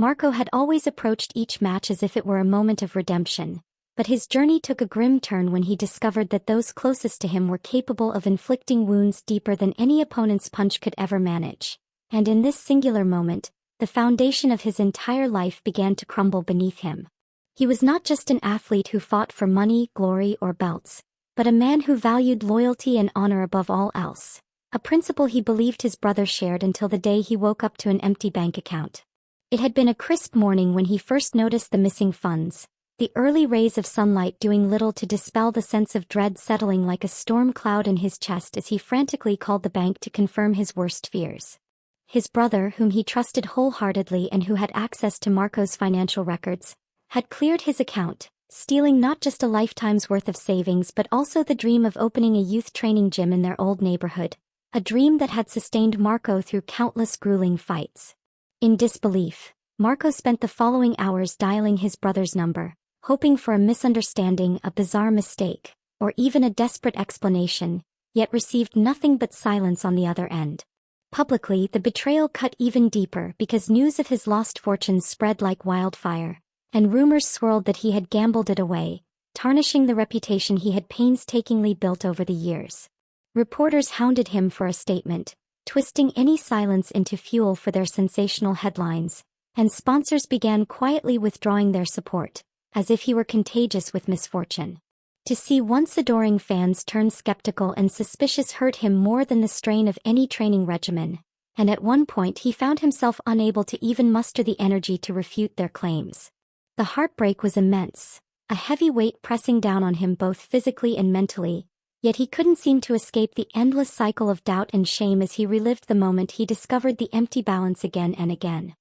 Marco had always approached each match as if it were a moment of redemption, but his journey took a grim turn when he discovered that those closest to him were capable of inflicting wounds deeper than any opponent's punch could ever manage. And in this singular moment, the foundation of his entire life began to crumble beneath him. He was not just an athlete who fought for money, glory, or belts, but a man who valued loyalty and honor above all else, a principle he believed his brother shared until the day he woke up to an empty bank account. It had been a crisp morning when he first noticed the missing funds, the early rays of sunlight doing little to dispel the sense of dread settling like a storm cloud in his chest as he frantically called the bank to confirm his worst fears. His brother, whom he trusted wholeheartedly and who had access to Marco's financial records, had cleared his account, stealing not just a lifetime's worth of savings but also the dream of opening a youth training gym in their old neighborhood, a dream that had sustained Marco through countless grueling fights. In disbelief, Marco spent the following hours dialing his brother's number, hoping for a misunderstanding, a bizarre mistake, or even a desperate explanation, yet received nothing but silence on the other end. Publicly, the betrayal cut even deeper because news of his lost fortunes spread like wildfire, and rumors swirled that he had gambled it away, tarnishing the reputation he had painstakingly built over the years. Reporters hounded him for a statement, twisting any silence into fuel for their sensational headlines, and sponsors began quietly withdrawing their support, as if he were contagious with misfortune. To see once adoring fans turn skeptical and suspicious hurt him more than the strain of any training regimen, and at one point he found himself unable to even muster the energy to refute their claims. The heartbreak was immense, a heavy weight pressing down on him both physically and mentally, yet he couldn't seem to escape the endless cycle of doubt and shame as he relived the moment he discovered the empty balance again and again.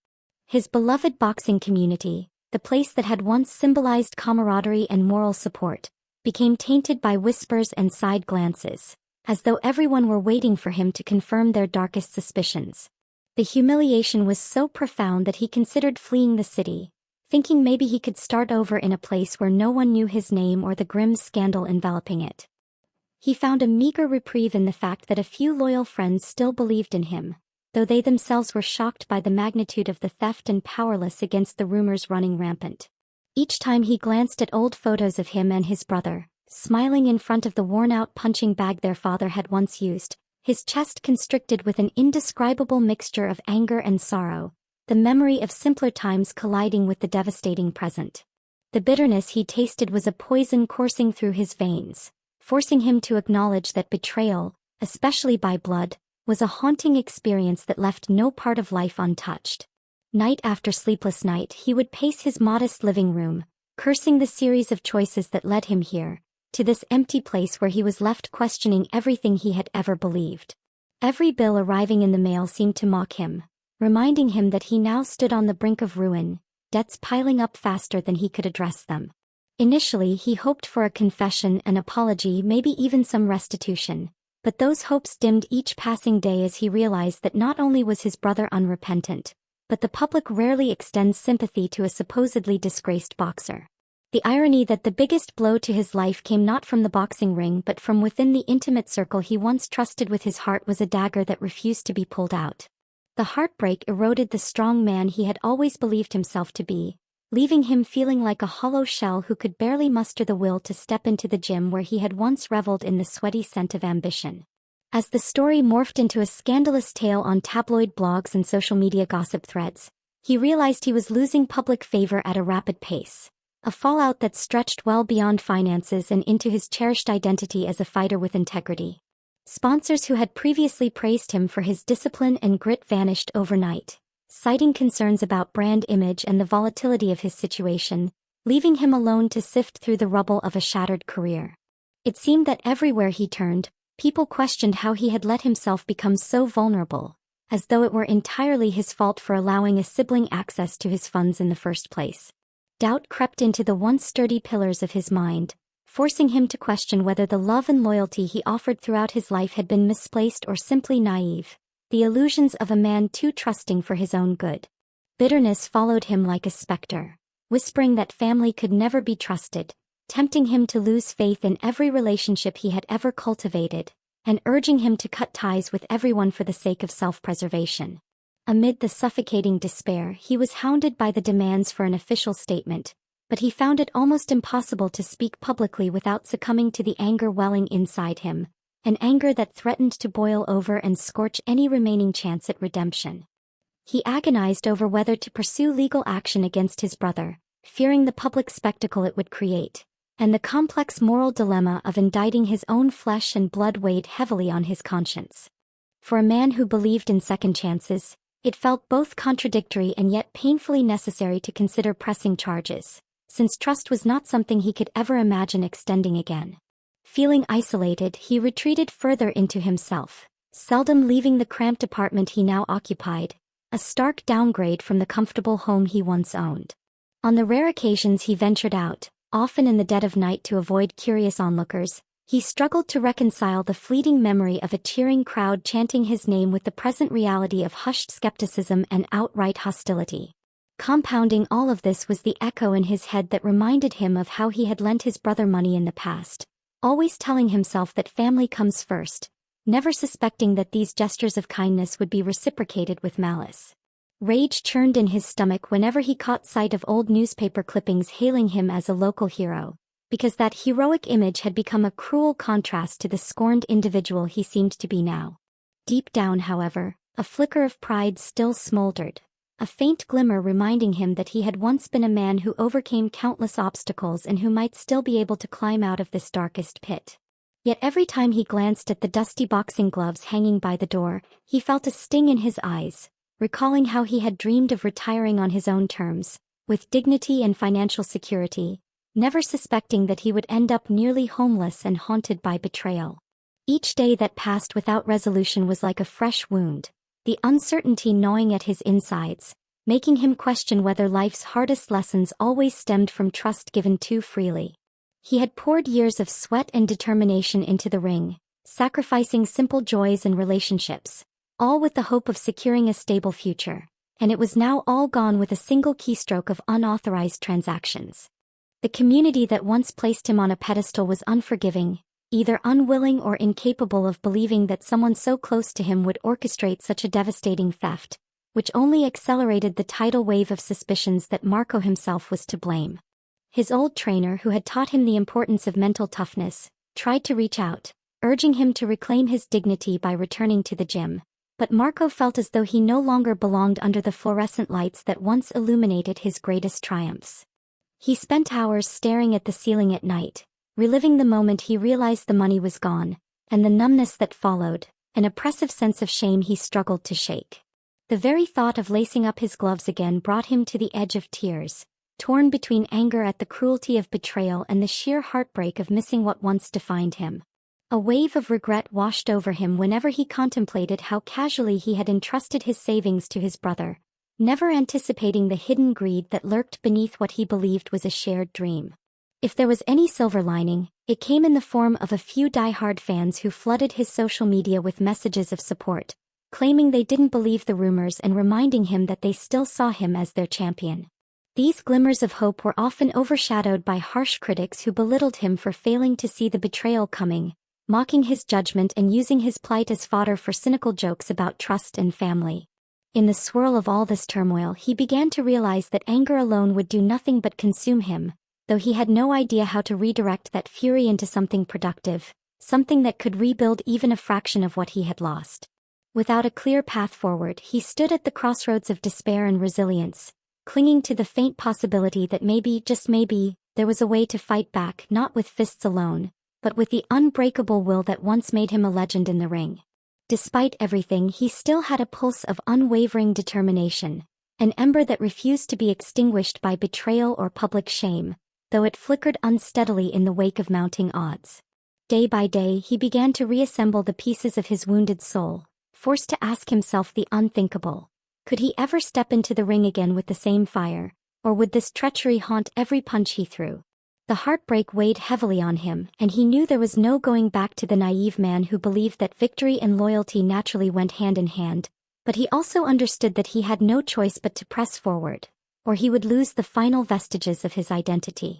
His beloved boxing community, the place that had once symbolized camaraderie and moral support, became tainted by whispers and side glances, as though everyone were waiting for him to confirm their darkest suspicions. The humiliation was so profound that he considered fleeing the city, thinking maybe he could start over in a place where no one knew his name or the grim scandal enveloping it. He found a meager reprieve in the fact that a few loyal friends still believed in him, though they themselves were shocked by the magnitude of the theft and powerless against the rumors running rampant. Each time he glanced at old photos of him and his brother, smiling in front of the worn-out punching bag their father had once used, his chest constricted with an indescribable mixture of anger and sorrow, the memory of simpler times colliding with the devastating present. The bitterness he tasted was a poison coursing through his veins, forcing him to acknowledge that betrayal, especially by blood, was a haunting experience that left no part of life untouched. Night after sleepless night he would pace his modest living room, cursing the series of choices that led him here, to this empty place where he was left questioning everything he had ever believed. Every bill arriving in the mail seemed to mock him, reminding him that he now stood on the brink of ruin, debts piling up faster than he could address them. Initially he hoped for a confession, an apology, maybe even some restitution, but those hopes dimmed each passing day as he realized that not only was his brother unrepentant, but the public rarely extends sympathy to a supposedly disgraced boxer. The irony that the biggest blow to his life came not from the boxing ring but from within the intimate circle he once trusted with his heart was a dagger that refused to be pulled out. The heartbreak eroded the strong man he had always believed himself to be, leaving him feeling like a hollow shell who could barely muster the will to step into the gym where he had once reveled in the sweaty scent of ambition. As the story morphed into a scandalous tale on tabloid blogs and social media gossip threads, he realized he was losing public favor at a rapid pace, a fallout that stretched well beyond finances and into his cherished identity as a fighter with integrity. Sponsors who had previously praised him for his discipline and grit vanished overnight, citing concerns about brand image and the volatility of his situation, leaving him alone to sift through the rubble of a shattered career. It seemed that everywhere he turned, people questioned how he had let himself become so vulnerable, as though it were entirely his fault for allowing a sibling access to his funds in the first place. Doubt crept into the once sturdy pillars of his mind, forcing him to question whether the love and loyalty he offered throughout his life had been misplaced or simply naive, the illusions of a man too trusting for his own good. Bitterness followed him like a specter, whispering that family could never be trusted, tempting him to lose faith in every relationship he had ever cultivated, and urging him to cut ties with everyone for the sake of self-preservation. Amid the suffocating despair, he was hounded by the demands for an official statement, but he found it almost impossible to speak publicly without succumbing to the anger welling inside him, an anger that threatened to boil over and scorch any remaining chance at redemption. He agonized over whether to pursue legal action against his brother, fearing the public spectacle it would create, and the complex moral dilemma of indicting his own flesh and blood weighed heavily on his conscience. For a man who believed in second chances, it felt both contradictory and yet painfully necessary to consider pressing charges, since trust was not something he could ever imagine extending again. Feeling isolated, he retreated further into himself, seldom leaving the cramped apartment he now occupied, a stark downgrade from the comfortable home he once owned. On the rare occasions he ventured out, often in the dead of night to avoid curious onlookers, he struggled to reconcile the fleeting memory of a cheering crowd chanting his name with the present reality of hushed skepticism and outright hostility. Compounding all of this was the echo in his head that reminded him of how he had lent his brother money in the past, always telling himself that family comes first, never suspecting that these gestures of kindness would be reciprocated with malice. Rage churned in his stomach whenever he caught sight of old newspaper clippings hailing him as a local hero, because that heroic image had become a cruel contrast to the scorned individual he seemed to be now. Deep down, however, a flicker of pride still smoldered, a faint glimmer reminding him that he had once been a man who overcame countless obstacles and who might still be able to climb out of this darkest pit. Yet every time he glanced at the dusty boxing gloves hanging by the door, he felt a sting in his eyes, recalling how he had dreamed of retiring on his own terms, with dignity and financial security, never suspecting that he would end up nearly homeless and haunted by betrayal. Each day that passed without resolution was like a fresh wound, the uncertainty gnawing at his insides, making him question whether life's hardest lessons always stemmed from trust given too freely. He had poured years of sweat and determination into the ring, sacrificing simple joys and relationships, all with the hope of securing a stable future, and it was now all gone with a single keystroke of unauthorized transactions. The community that once placed him on a pedestal was unforgiving, either unwilling or incapable of believing that someone so close to him would orchestrate such a devastating theft, which only accelerated the tidal wave of suspicions that Marco himself was to blame. His old trainer, who had taught him the importance of mental toughness, tried to reach out, urging him to reclaim his dignity by returning to the gym, but Marco felt as though he no longer belonged under the fluorescent lights that once illuminated his greatest triumphs. He spent hours staring at the ceiling at night, reliving the moment he realized the money was gone, and the numbness that followed, an oppressive sense of shame he struggled to shake. The very thought of lacing up his gloves again brought him to the edge of tears, torn between anger at the cruelty of betrayal and the sheer heartbreak of missing what once defined him. A wave of regret washed over him whenever he contemplated how casually he had entrusted his savings to his brother, never anticipating the hidden greed that lurked beneath what he believed was a shared dream. If there was any silver lining, it came in the form of a few die-hard fans who flooded his social media with messages of support, claiming they didn't believe the rumors and reminding him that they still saw him as their champion. These glimmers of hope were often overshadowed by harsh critics who belittled him for failing to see the betrayal coming, mocking his judgment and using his plight as fodder for cynical jokes about trust and family. In the swirl of all this turmoil, he began to realize that anger alone would do nothing but consume him, though he had no idea how to redirect that fury into something productive, something that could rebuild even a fraction of what he had lost. Without a clear path forward, he stood at the crossroads of despair and resilience, clinging to the faint possibility that maybe, just maybe, there was a way to fight back, not with fists alone, but with the unbreakable will that once made him a legend in the ring. Despite everything, he still had a pulse of unwavering determination, an ember that refused to be extinguished by betrayal or public shame, though it flickered unsteadily in the wake of mounting odds. Day by day, he began to reassemble the pieces of his wounded soul, forced to ask himself the unthinkable. Could he ever step into the ring again with the same fire, or would this treachery haunt every punch he threw? The heartbreak weighed heavily on him, and he knew there was no going back to the naive man who believed that victory and loyalty naturally went hand in hand, but he also understood that he had no choice but to press forward, or he would lose the final vestiges of his identity.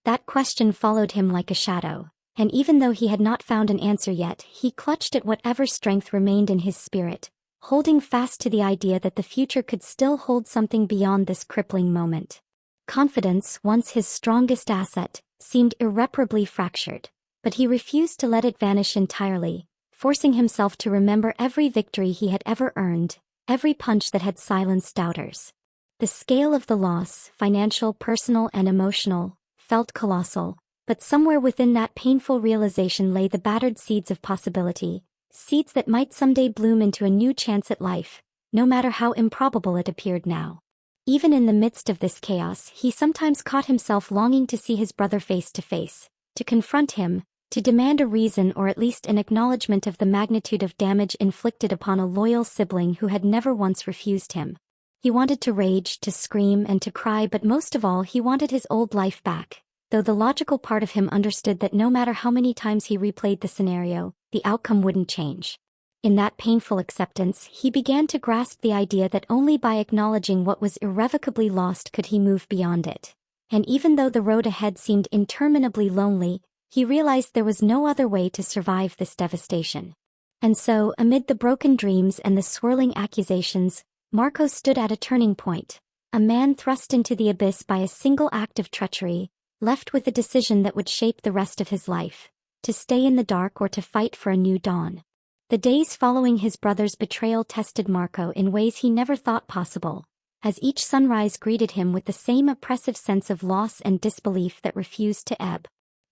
That question followed him like a shadow, and even though he had not found an answer yet, he clutched at whatever strength remained in his spirit, holding fast to the idea that the future could still hold something beyond this crippling moment. Confidence, once his strongest asset, seemed irreparably fractured, but he refused to let it vanish entirely, forcing himself to remember every victory he had ever earned, every punch that had silenced doubters. The scale of the loss, financial, personal, and emotional, felt colossal, but somewhere within that painful realization lay the battered seeds of possibility, seeds that might someday bloom into a new chance at life, no matter how improbable it appeared now. Even in the midst of this chaos, he sometimes caught himself longing to see his brother face to face, to confront him, to demand a reason or at least an acknowledgement of the magnitude of damage inflicted upon a loyal sibling who had never once refused him. He wanted to rage, to scream, and to cry, but most of all he wanted his old life back, though the logical part of him understood that no matter how many times he replayed the scenario, the outcome wouldn't change. In that painful acceptance, he began to grasp the idea that only by acknowledging what was irrevocably lost could he move beyond it. And even though the road ahead seemed interminably lonely, he realized there was no other way to survive this devastation. And so, amid the broken dreams and the swirling accusations, Marco stood at a turning point, a man thrust into the abyss by a single act of treachery, left with a decision that would shape the rest of his life, to stay in the dark or to fight for a new dawn. The days following his brother's betrayal tested Marco in ways he never thought possible, as each sunrise greeted him with the same oppressive sense of loss and disbelief that refused to ebb.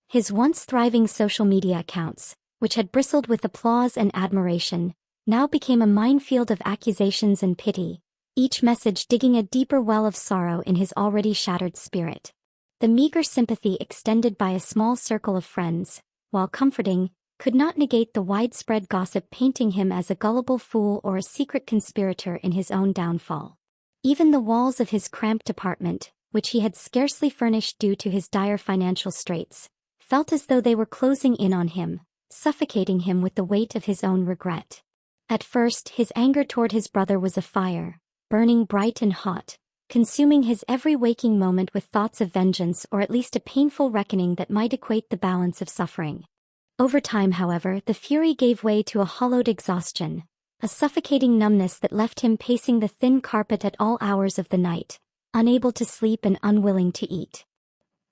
His once thriving social media accounts, which had bristled with applause and admiration, now became a minefield of accusations and pity, each message digging a deeper well of sorrow in his already shattered spirit. The meager sympathy extended by a small circle of friends, while comforting, could not negate the widespread gossip painting him as a gullible fool or a secret conspirator in his own downfall. Even the walls of his cramped apartment, which he had scarcely furnished due to his dire financial straits, felt as though they were closing in on him, suffocating him with the weight of his own regret. At first, his anger toward his brother was a fire, burning bright and hot, consuming his every waking moment with thoughts of vengeance or at least a painful reckoning that might equate the balance of suffering. Over time, however, the fury gave way to a hollowed exhaustion, a suffocating numbness that left him pacing the thin carpet at all hours of the night, unable to sleep and unwilling to eat.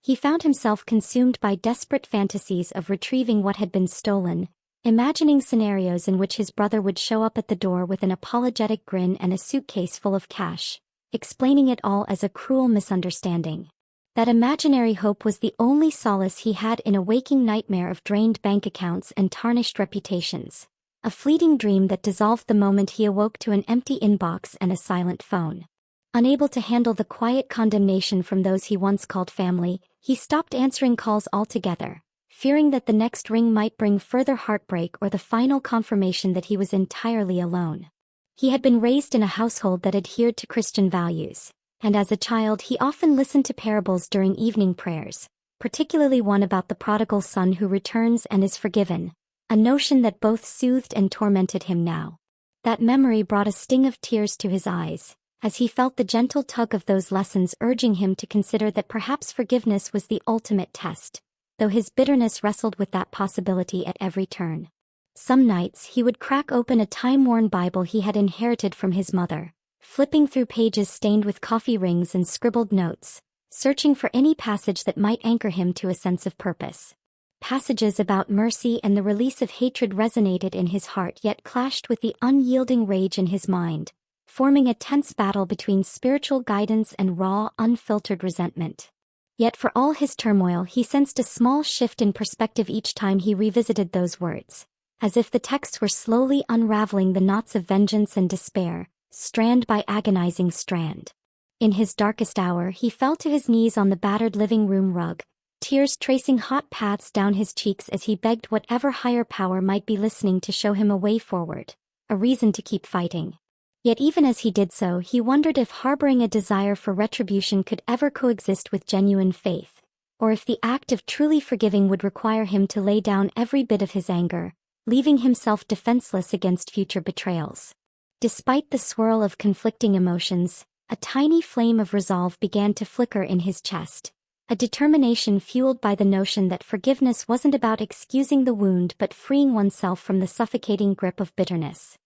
He found himself consumed by desperate fantasies of retrieving what had been stolen, imagining scenarios in which his brother would show up at the door with an apologetic grin and a suitcase full of cash, explaining it all as a cruel misunderstanding. That imaginary hope was the only solace he had in a waking nightmare of drained bank accounts and tarnished reputations, a fleeting dream that dissolved the moment he awoke to an empty inbox and a silent phone. Unable to handle the quiet condemnation from those he once called family, he stopped answering calls altogether, fearing that the next ring might bring further heartbreak or the final confirmation that he was entirely alone. He had been raised in a household that adhered to Christian values, and as a child he often listened to parables during evening prayers, particularly one about the prodigal son who returns and is forgiven, a notion that both soothed and tormented him now. That memory brought a sting of tears to his eyes, as he felt the gentle tug of those lessons urging him to consider that perhaps forgiveness was the ultimate test, though his bitterness wrestled with that possibility at every turn. Some nights he would crack open a time-worn Bible he had inherited from his mother, flipping through pages stained with coffee rings and scribbled notes, searching for any passage that might anchor him to a sense of purpose. Passages about mercy and the release of hatred resonated in his heart yet clashed with the unyielding rage in his mind, forming a tense battle between spiritual guidance and raw, unfiltered resentment. Yet for all his turmoil, he sensed a small shift in perspective each time he revisited those words, as if the texts were slowly unraveling the knots of vengeance and despair, strand by agonizing strand. In his darkest hour, he fell to his knees on the battered living room rug, tears tracing hot paths down his cheeks as he begged whatever higher power might be listening to show him a way forward, a reason to keep fighting. Yet even as he did so, he wondered if harboring a desire for retribution could ever coexist with genuine faith, or if the act of truly forgiving would require him to lay down every bit of his anger, leaving himself defenseless against future betrayals. Despite the swirl of conflicting emotions, a tiny flame of resolve began to flicker in his chest, a determination fueled by the notion that forgiveness wasn't about excusing the wound but freeing oneself from the suffocating grip of bitterness.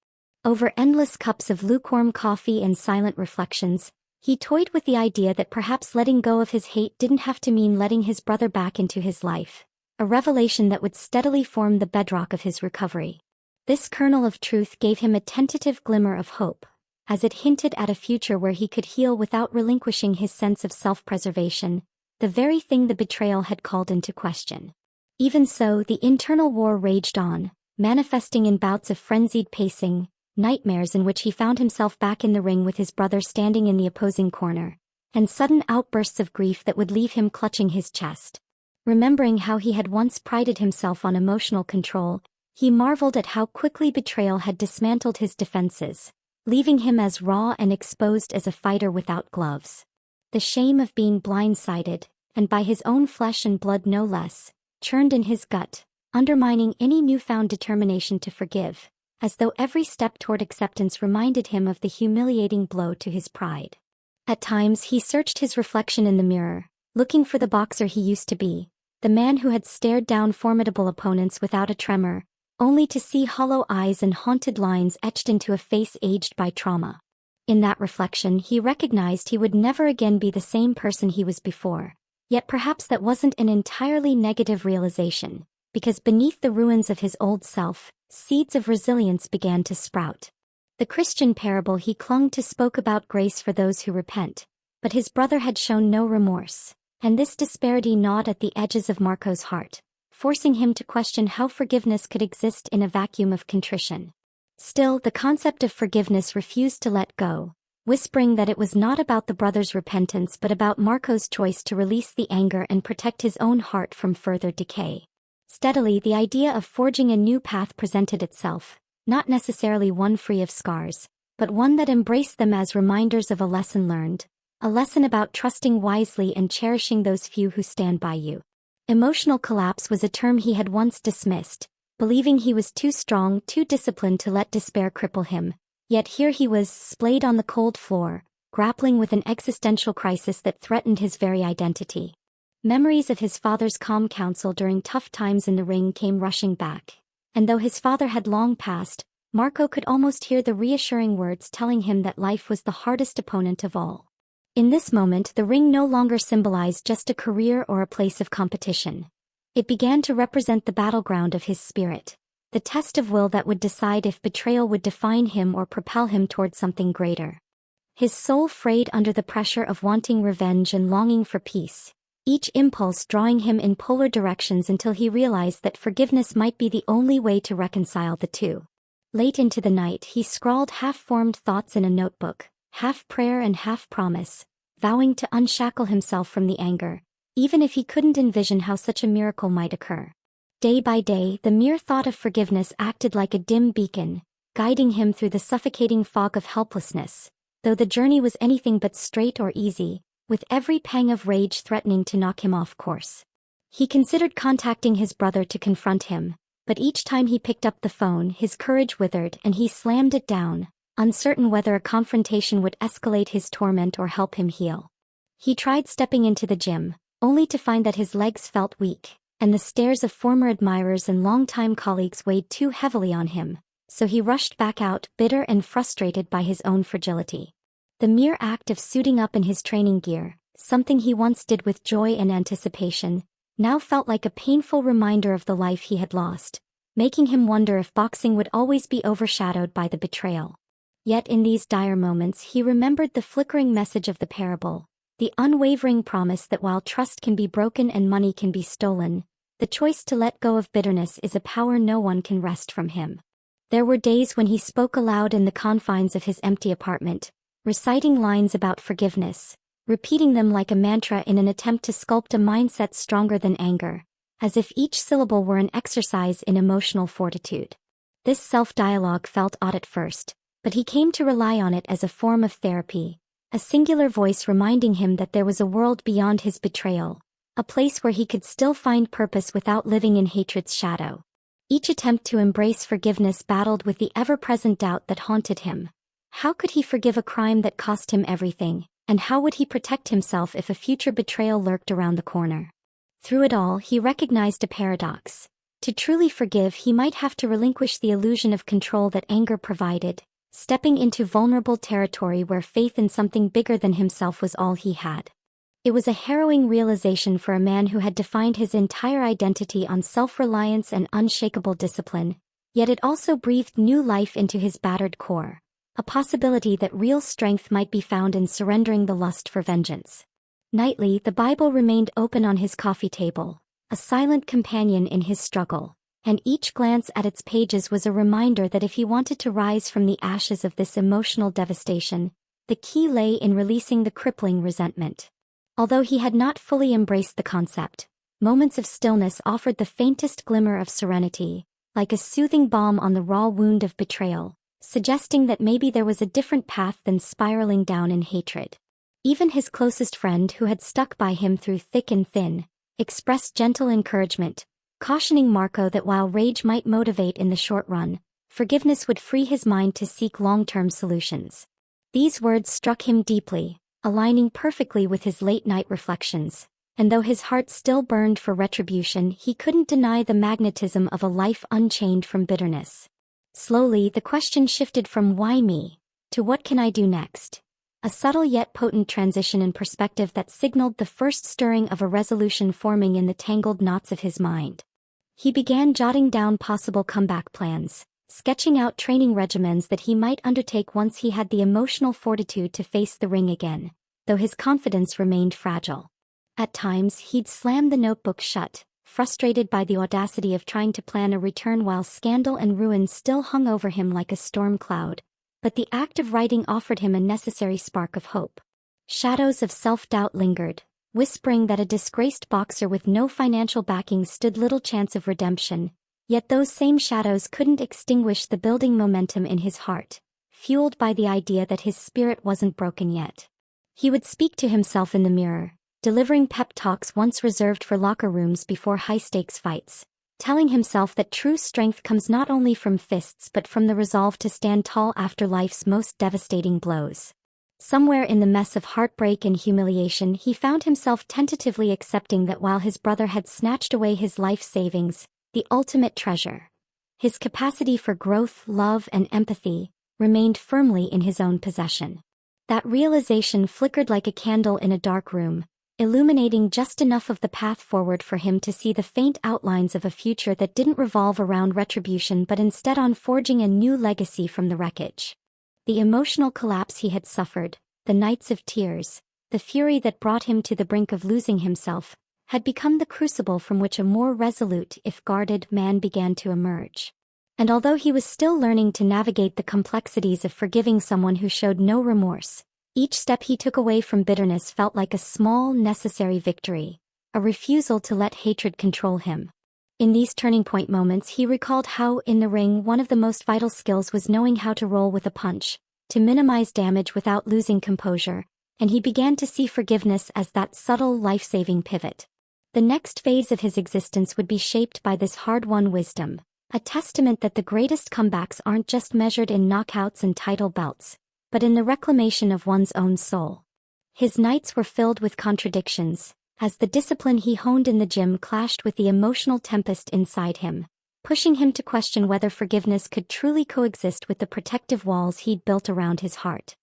Over endless cups of lukewarm coffee and silent reflections, he toyed with the idea that perhaps letting go of his hate didn't have to mean letting his brother back into his life, a revelation that would steadily form the bedrock of his recovery. This kernel of truth gave him a tentative glimmer of hope, as it hinted at a future where he could heal without relinquishing his sense of self-preservation, the very thing the betrayal had called into question. Even so, the internal war raged on, manifesting in bouts of frenzied pacing, nightmares in which he found himself back in the ring with his brother standing in the opposing corner, and sudden outbursts of grief that would leave him clutching his chest. Remembering how he had once prided himself on emotional control, he marveled at how quickly betrayal had dismantled his defenses, leaving him as raw and exposed as a fighter without gloves. The shame of being blindsided, and by his own flesh and blood no less, churned in his gut, undermining any newfound determination to forgive, as though every step toward acceptance reminded him of the humiliating blow to his pride. At times he searched his reflection in the mirror, looking for the boxer he used to be, the man who had stared down formidable opponents without a tremor, only to see hollow eyes and haunted lines etched into a face aged by trauma. In that reflection he recognized he would never again be the same person he was before, yet perhaps that wasn't an entirely negative realization, because beneath the ruins of his old self, seeds of resilience began to sprout. The Christian parable he clung to spoke about grace for those who repent, but his brother had shown no remorse, and this disparity gnawed at the edges of Marco's heart, forcing him to question how forgiveness could exist in a vacuum of contrition. Still, the concept of forgiveness refused to let go, whispering that it was not about the brother's repentance but about Marco's choice to release the anger and protect his own heart from further decay. Steadily, the idea of forging a new path presented itself, not necessarily one free of scars, but one that embraced them as reminders of a lesson learned, a lesson about trusting wisely and cherishing those few who stand by you. Emotional collapse was a term he had once dismissed, believing he was too strong, too disciplined to let despair cripple him, yet here he was, splayed on the cold floor, grappling with an existential crisis that threatened his very identity. Memories of his father's calm counsel during tough times in the ring came rushing back, and though his father had long passed, Marco could almost hear the reassuring words telling him that life was the hardest opponent of all. In this moment, the ring no longer symbolized just a career or a place of competition. It began to represent the battleground of his spirit, the test of will that would decide if betrayal would define him or propel him toward something greater. His soul frayed under the pressure of wanting revenge and longing for peace, each impulse drawing him in polar directions until he realized that forgiveness might be the only way to reconcile the two. Late into the night he scrawled half-formed thoughts in a notebook, half prayer and half promise, vowing to unshackle himself from the anger, even if he couldn't envision how such a miracle might occur. Day by day, the mere thought of forgiveness acted like a dim beacon, guiding him through the suffocating fog of helplessness, though the journey was anything but straight or easy, with every pang of rage threatening to knock him off course. He considered contacting his brother to confront him, but each time he picked up the phone his courage withered and he slammed it down, uncertain whether a confrontation would escalate his torment or help him heal. He tried stepping into the gym, only to find that his legs felt weak, and the stares of former admirers and longtime colleagues weighed too heavily on him, so he rushed back out, bitter and frustrated by his own fragility. The mere act of suiting up in his training gear, something he once did with joy and anticipation, now felt like a painful reminder of the life he had lost, making him wonder if boxing would always be overshadowed by the betrayal. Yet in these dire moments he remembered the flickering message of the parable, the unwavering promise that while trust can be broken and money can be stolen, the choice to let go of bitterness is a power no one can wrest from him. There were days when he spoke aloud in the confines of his empty apartment, reciting lines about forgiveness, repeating them like a mantra in an attempt to sculpt a mindset stronger than anger, as if each syllable were an exercise in emotional fortitude. This self-dialogue felt odd at first, but he came to rely on it as a form of therapy, a singular voice reminding him that there was a world beyond his betrayal, a place where he could still find purpose without living in hatred's shadow. Each attempt to embrace forgiveness battled with the ever-present doubt that haunted him. How could he forgive a crime that cost him everything, and how would he protect himself if a future betrayal lurked around the corner? Through it all, he recognized a paradox. To truly forgive, he might have to relinquish the illusion of control that anger provided, stepping into vulnerable territory where faith in something bigger than himself was all he had. It was a harrowing realization for a man who had defined his entire identity on self-reliance and unshakable discipline, yet it also breathed new life into his battered core, a possibility that real strength might be found in surrendering the lust for vengeance. Nightly, the Bible remained open on his coffee table, a silent companion in his struggle, and each glance at its pages was a reminder that if he wanted to rise from the ashes of this emotional devastation, the key lay in releasing the crippling resentment. Although he had not fully embraced the concept, moments of stillness offered the faintest glimmer of serenity, like a soothing balm on the raw wound of betrayal, suggesting that maybe there was a different path than spiraling down in hatred. Even his closest friend, who had stuck by him through thick and thin, expressed gentle encouragement, cautioning Marco that while rage might motivate in the short run, forgiveness would free his mind to seek long-term solutions. These words struck him deeply, aligning perfectly with his late-night reflections, and though his heart still burned for retribution, he couldn't deny the magnetism of a life unchained from bitterness. Slowly, the question shifted from "why me?" to "what can I do next?" A subtle yet potent transition in perspective that signaled the first stirring of a resolution forming in the tangled knots of his mind. He began jotting down possible comeback plans, sketching out training regimens that he might undertake once he had the emotional fortitude to face the ring again, though his confidence remained fragile. At times, he'd slam the notebook shut, frustrated by the audacity of trying to plan a return while scandal and ruin still hung over him like a storm cloud, but the act of writing offered him a necessary spark of hope. Shadows of self-doubt lingered, whispering that a disgraced boxer with no financial backing stood little chance of redemption, yet those same shadows couldn't extinguish the building momentum in his heart, fueled by the idea that his spirit wasn't broken yet. He would speak to himself in the mirror, delivering pep talks once reserved for locker rooms before high-stakes fights, telling himself that true strength comes not only from fists but from the resolve to stand tall after life's most devastating blows. Somewhere in the mess of heartbreak and humiliation, he found himself tentatively accepting that while his brother had snatched away his life savings, the ultimate treasure, his capacity for growth, love, and empathy, remained firmly in his own possession. That realization flickered like a candle in a dark room, illuminating just enough of the path forward for him to see the faint outlines of a future that didn't revolve around retribution but instead on forging a new legacy from the wreckage. The emotional collapse he had suffered, the nights of tears, the fury that brought him to the brink of losing himself, had become the crucible from which a more resolute, if guarded, man began to emerge. And although he was still learning to navigate the complexities of forgiving someone who showed no remorse, each step he took away from bitterness felt like a small, necessary victory, a refusal to let hatred control him. In these turning point moments, he recalled how, in the ring, one of the most vital skills was knowing how to roll with a punch, to minimize damage without losing composure, and he began to see forgiveness as that subtle, life-saving pivot. The next phase of his existence would be shaped by this hard-won wisdom, a testament that the greatest comebacks aren't just measured in knockouts and title belts, but in the reclamation of one's own soul. His nights were filled with contradictions, as the discipline he honed in the gym clashed with the emotional tempest inside him, pushing him to question whether forgiveness could truly coexist with the protective walls he'd built around his heart.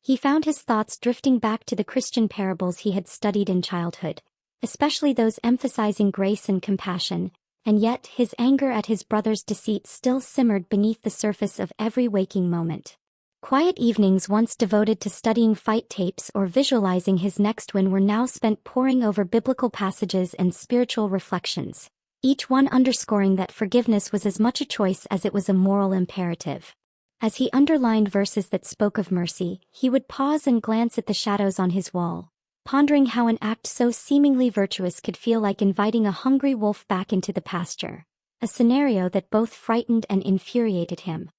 He found his thoughts drifting back to the Christian parables he had studied in childhood, especially those emphasizing grace and compassion, and yet his anger at his brother's deceit still simmered beneath the surface of every waking moment. Quiet evenings once devoted to studying fight tapes or visualizing his next win were now spent poring over biblical passages and spiritual reflections, each one underscoring that forgiveness was as much a choice as it was a moral imperative. As he underlined verses that spoke of mercy, he would pause and glance at the shadows on his wall, pondering how an act so seemingly virtuous could feel like inviting a hungry wolf back into the pasture, a scenario that both frightened and infuriated him.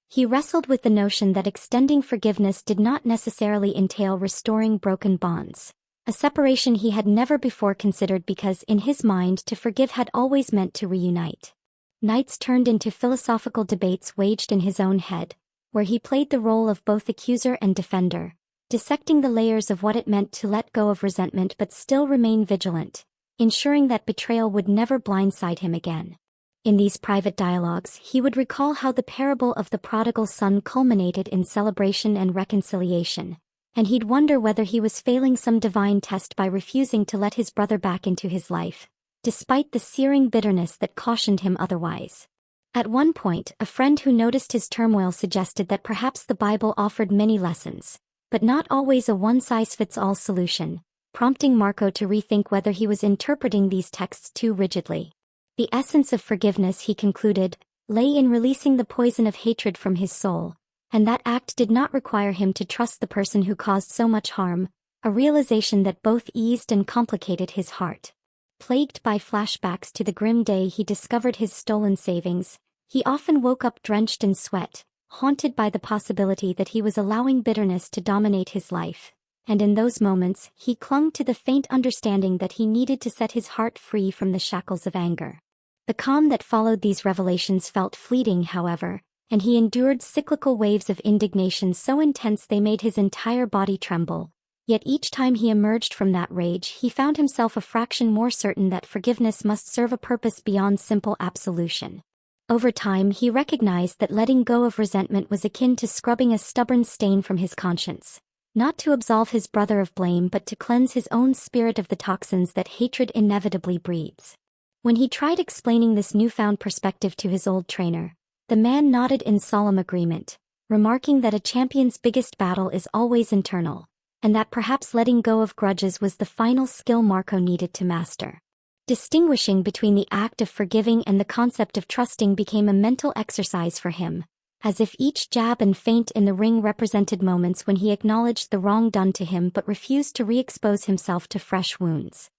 He wrestled with the notion that extending forgiveness did not necessarily entail restoring broken bonds, a separation he had never before considered because, in his mind, to forgive had always meant to reunite. Nights turned into philosophical debates waged in his own head, where he played the role of both accuser and defender, dissecting the layers of what it meant to let go of resentment but still remain vigilant, ensuring that betrayal would never blindside him again. In these private dialogues, he would recall how the parable of the prodigal son culminated in celebration and reconciliation, and he'd wonder whether he was failing some divine test by refusing to let his brother back into his life, despite the searing bitterness that cautioned him otherwise. At one point, a friend who noticed his turmoil suggested that perhaps the Bible offered many lessons, but not always a one-size-fits-all solution, prompting Marco to rethink whether he was interpreting these texts too rigidly. The essence of forgiveness, he concluded, lay in releasing the poison of hatred from his soul, and that act did not require him to trust the person who caused so much harm, a realization that both eased and complicated his heart. Plagued by flashbacks to the grim day he discovered his stolen savings, he often woke up drenched in sweat, haunted by the possibility that he was allowing bitterness to dominate his life. And in those moments, he clung to the faint understanding that he needed to set his heart free from the shackles of anger. The calm that followed these revelations felt fleeting, however, and he endured cyclical waves of indignation so intense they made his entire body tremble. Yet each time he emerged from that rage, he found himself a fraction more certain that forgiveness must serve a purpose beyond simple absolution. Over time, he recognized that letting go of resentment was akin to scrubbing a stubborn stain from his conscience. Not to absolve his brother of blame but to cleanse his own spirit of the toxins that hatred inevitably breeds. When he tried explaining this newfound perspective to his old trainer, the man nodded in solemn agreement, remarking that a champion's biggest battle is always internal, and that perhaps letting go of grudges was the final skill Marco needed to master. Distinguishing between the act of forgiving and the concept of trusting became a mental exercise for him, as if each jab and feint in the ring represented moments when he acknowledged the wrong done to him but refused to re-expose himself to fresh wounds.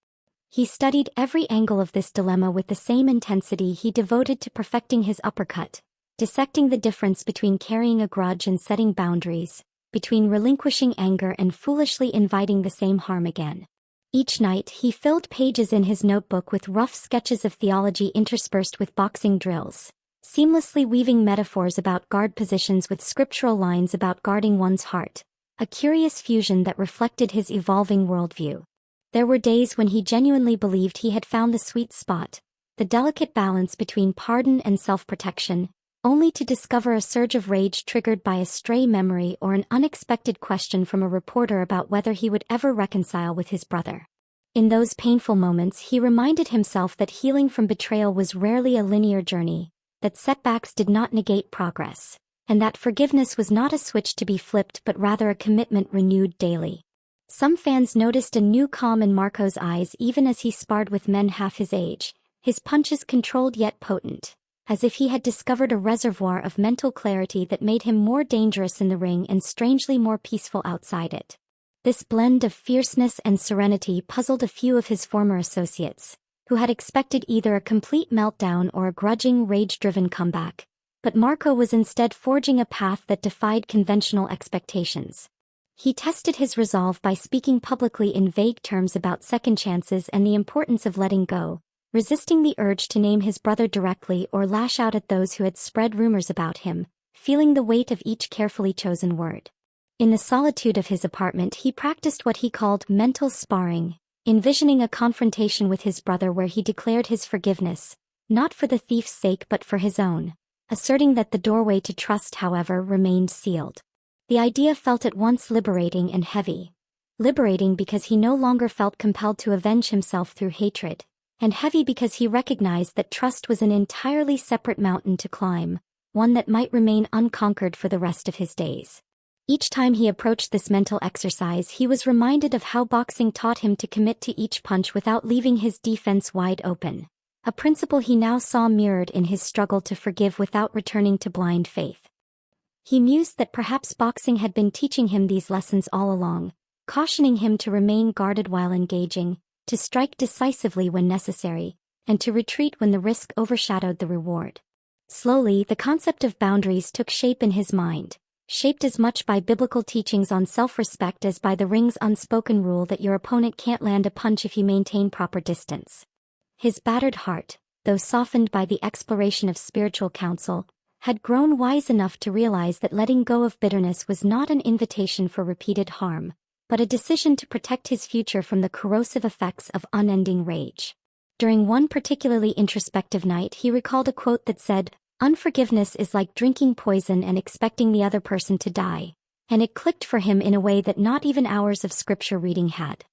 He studied every angle of this dilemma with the same intensity he devoted to perfecting his uppercut, dissecting the difference between carrying a grudge and setting boundaries, between relinquishing anger and foolishly inviting the same harm again. Each night he filled pages in his notebook with rough sketches of theology interspersed with boxing drills, seamlessly weaving metaphors about guard positions with scriptural lines about guarding one's heart, a curious fusion that reflected his evolving worldview. There were days when he genuinely believed he had found the sweet spot, the delicate balance between pardon and self-protection, only to discover a surge of rage triggered by a stray memory or an unexpected question from a reporter about whether he would ever reconcile with his brother. In those painful moments, he reminded himself that healing from betrayal was rarely a linear journey, that setbacks did not negate progress, and that forgiveness was not a switch to be flipped but rather a commitment renewed daily. Some fans noticed a new calm in Marco's eyes even as he sparred with men half his age, his punches controlled yet potent, as if he had discovered a reservoir of mental clarity that made him more dangerous in the ring and strangely more peaceful outside it. This blend of fierceness and serenity puzzled a few of his former associates, who had expected either a complete meltdown or a grudging, rage-driven comeback, but Marco was instead forging a path that defied conventional expectations. He tested his resolve by speaking publicly in vague terms about second chances and the importance of letting go, resisting the urge to name his brother directly or lash out at those who had spread rumors about him, feeling the weight of each carefully chosen word. In the solitude of his apartment, he practiced what he called mental sparring, envisioning a confrontation with his brother where he declared his forgiveness, not for the thief's sake but for his own, asserting that the doorway to trust, however, remained sealed. The idea felt at once liberating and heavy. Liberating because he no longer felt compelled to avenge himself through hatred, and heavy because he recognized that trust was an entirely separate mountain to climb, one that might remain unconquered for the rest of his days. Each time he approached this mental exercise, he was reminded of how boxing taught him to commit to each punch without leaving his defense wide open, a principle he now saw mirrored in his struggle to forgive without returning to blind faith. He mused that perhaps boxing had been teaching him these lessons all along, cautioning him to remain guarded while engaging, to strike decisively when necessary, and to retreat when the risk overshadowed the reward. Slowly, the concept of boundaries took shape in his mind, shaped as much by biblical teachings on self-respect as by the ring's unspoken rule that your opponent can't land a punch if you maintain proper distance. His battered heart, though softened by the exploration of spiritual counsel, had grown wise enough to realize that letting go of bitterness was not an invitation for repeated harm, but a decision to protect his future from the corrosive effects of unending rage. during one particularly introspective night he recalled a quote that said, "Unforgiveness is like drinking poison and expecting the other person to die," and it clicked for him in a way that not even hours of scripture reading had.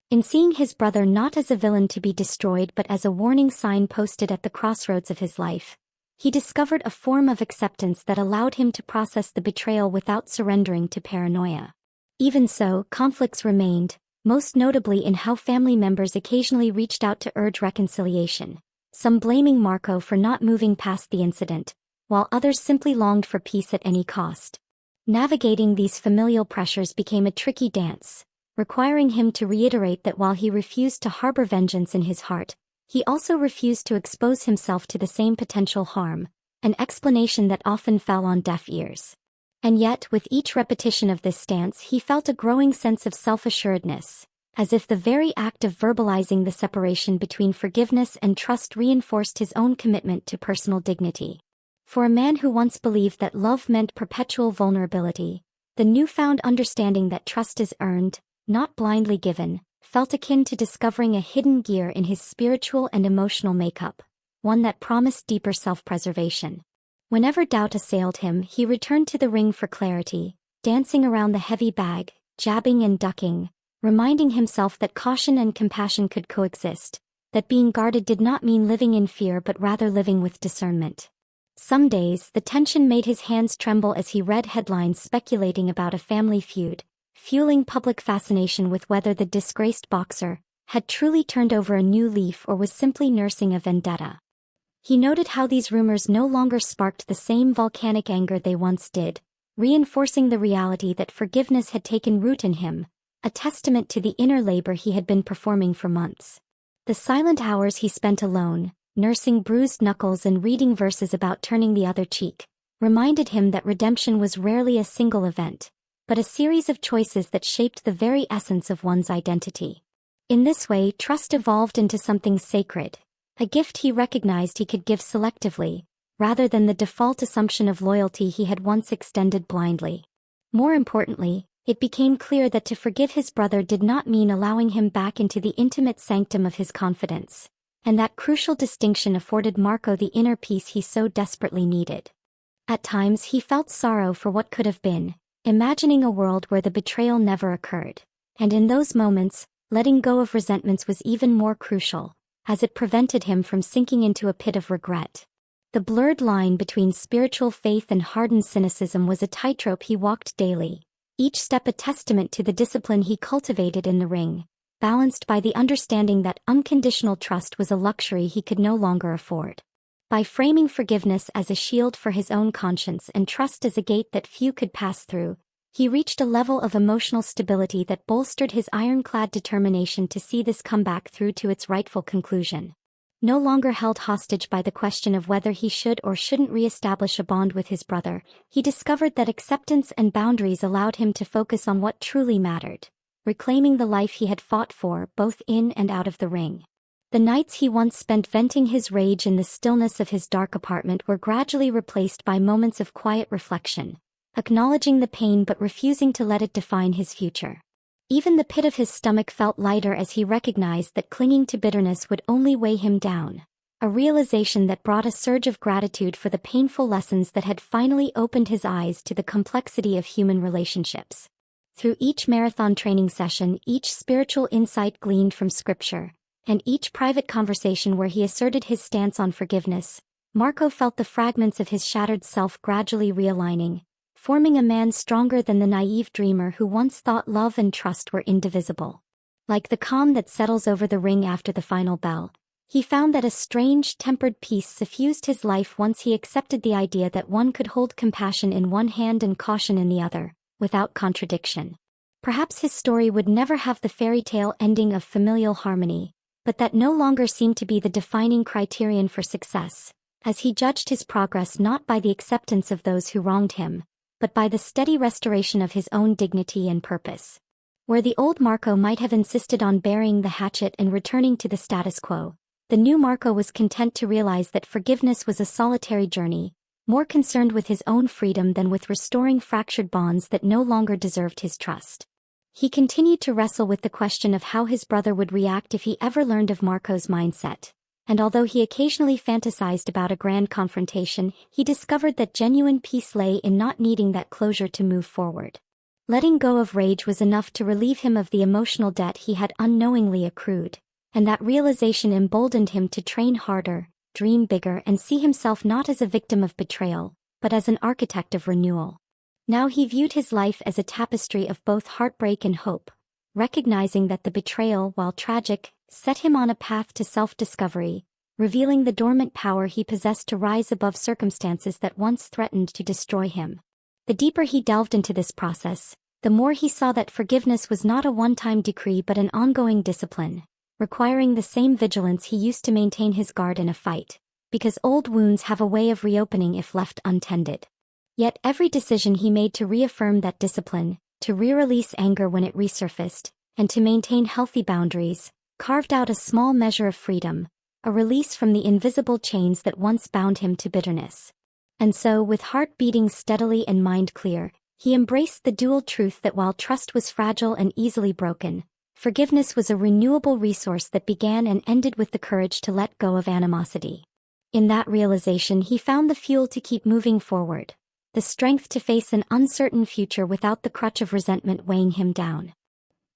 In seeing his brother not as a villain to be destroyed but as a warning sign posted at the crossroads of his life, he discovered a form of acceptance that allowed him to process the betrayal without surrendering to paranoia. Even so, conflicts remained, most notably in how family members occasionally reached out to urge reconciliation, some blaming Marco for not moving past the incident, while others simply longed for peace at any cost. Navigating these familial pressures became a tricky dance, requiring him to reiterate that while he refused to harbor vengeance in his heart, he also refused to expose himself to the same potential harm, an explanation that often fell on deaf ears. And yet, with each repetition of this stance he felt a growing sense of self-assuredness, as if the very act of verbalizing the separation between forgiveness and trust reinforced his own commitment to personal dignity. For a man who once believed that love meant perpetual vulnerability, the newfound understanding that trust is earned, not blindly given, felt akin to discovering a hidden gear in his spiritual and emotional makeup, one that promised deeper self-preservation. Whenever doubt assailed him, he returned to the ring for clarity, dancing around the heavy bag, jabbing and ducking, reminding himself that caution and compassion could coexist, that being guarded did not mean living in fear but rather living with discernment. Some days, the tension made his hands tremble as he read headlines speculating about a family feud, fueling public fascination with whether the disgraced boxer had truly turned over a new leaf or was simply nursing a vendetta. He noted how these rumors no longer sparked the same volcanic anger they once did, reinforcing the reality that forgiveness had taken root in him, a testament to the inner labor he had been performing for months. The silent hours he spent alone, nursing bruised knuckles and reading verses about turning the other cheek, reminded him that redemption was rarely a single event, but a series of choices that shaped the very essence of one's identity. In this way, trust evolved into something sacred, a gift he recognized he could give selectively, rather than the default assumption of loyalty he had once extended blindly. More importantly, it became clear that to forgive his brother did not mean allowing him back into the intimate sanctum of his confidence, and that crucial distinction afforded Marco the inner peace he so desperately needed. At times he felt sorrow for what could have been, imagining a world where the betrayal never occurred, and in those moments, letting go of resentments was even more crucial, as it prevented him from sinking into a pit of regret. The blurred line between spiritual faith and hardened cynicism was a tightrope he walked daily, each step a testament to the discipline he cultivated in the ring, balanced by the understanding that unconditional trust was a luxury he could no longer afford. By framing forgiveness as a shield for his own conscience and trust as a gate that few could pass through, he reached a level of emotional stability that bolstered his ironclad determination to see this comeback through to its rightful conclusion. No longer held hostage by the question of whether he should or shouldn't re-establish a bond with his brother, he discovered that acceptance and boundaries allowed him to focus on what truly mattered, reclaiming the life he had fought for both in and out of the ring. The nights he once spent venting his rage in the stillness of his dark apartment were gradually replaced by moments of quiet reflection, acknowledging the pain but refusing to let it define his future. Even the pit of his stomach felt lighter as he recognized that clinging to bitterness would only weigh him down, a realization that brought a surge of gratitude for the painful lessons that had finally opened his eyes to the complexity of human relationships. Through each marathon training session, each spiritual insight gleaned from scripture, and each private conversation where he asserted his stance on forgiveness, Marco felt the fragments of his shattered self gradually realigning, forming a man stronger than the naive dreamer who once thought love and trust were indivisible. Like the calm that settles over the ring after the final bell, he found that a strange, tempered peace suffused his life once he accepted the idea that one could hold compassion in one hand and caution in the other, without contradiction. Perhaps his story would never have the fairy tale ending of familial harmony, but that no longer seemed to be the defining criterion for success, as he judged his progress not by the acceptance of those who wronged him, but by the steady restoration of his own dignity and purpose. Where the old Marco might have insisted on burying the hatchet and returning to the status quo, the new Marco was content to realize that forgiveness was a solitary journey, more concerned with his own freedom than with restoring fractured bonds that no longer deserved his trust. He continued to wrestle with the question of how his brother would react if he ever learned of Marco's mindset, and although he occasionally fantasized about a grand confrontation, he discovered that genuine peace lay in not needing that closure to move forward. Letting go of rage was enough to relieve him of the emotional debt he had unknowingly accrued, and that realization emboldened him to train harder, dream bigger, and see himself not as a victim of betrayal, but as an architect of renewal. Now he viewed his life as a tapestry of both heartbreak and hope, recognizing that the betrayal, while tragic, set him on a path to self-discovery, revealing the dormant power he possessed to rise above circumstances that once threatened to destroy him. The deeper he delved into this process, the more he saw that forgiveness was not a one-time decree but an ongoing discipline, requiring the same vigilance he used to maintain his guard in a fight, because old wounds have a way of reopening if left untended. Yet every decision he made to reaffirm that discipline, to re-release anger when it resurfaced, and to maintain healthy boundaries, carved out a small measure of freedom, a release from the invisible chains that once bound him to bitterness. And so, with heart beating steadily and mind clear, he embraced the dual truth that while trust was fragile and easily broken, forgiveness was a renewable resource that began and ended with the courage to let go of animosity. In that realization he found the fuel to keep moving forward, the strength to face an uncertain future without the crutch of resentment weighing him down.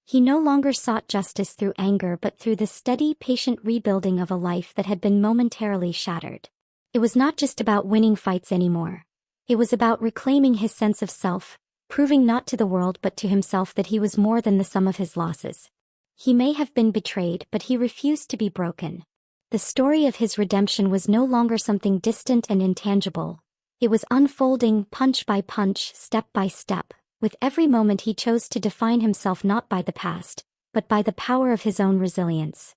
He no longer sought justice through anger but through the steady, patient rebuilding of a life that had been momentarily shattered. It was not just about winning fights anymore. It was about reclaiming his sense of self, proving not to the world but to himself that he was more than the sum of his losses. He may have been betrayed, but he refused to be broken. The story of his redemption was no longer something distant and intangible. It was unfolding punch by punch, step by step, with every moment he chose to define himself not by the past, but by the power of his own resilience.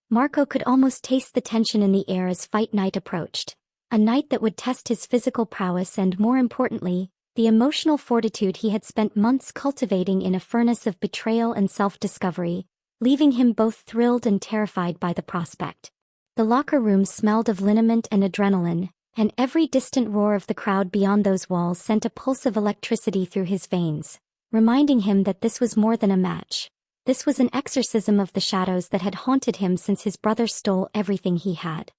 Marco could almost taste the tension in the air as fight night approached, a night that would test his physical prowess and, more importantly, the emotional fortitude he had spent months cultivating in a furnace of betrayal and self-discovery, leaving him both thrilled and terrified by the prospect. The locker room smelled of liniment and adrenaline, and every distant roar of the crowd beyond those walls sent a pulse of electricity through his veins, reminding him that this was more than a match. This was an exorcism of the shadows that had haunted him since his brother stole everything he had.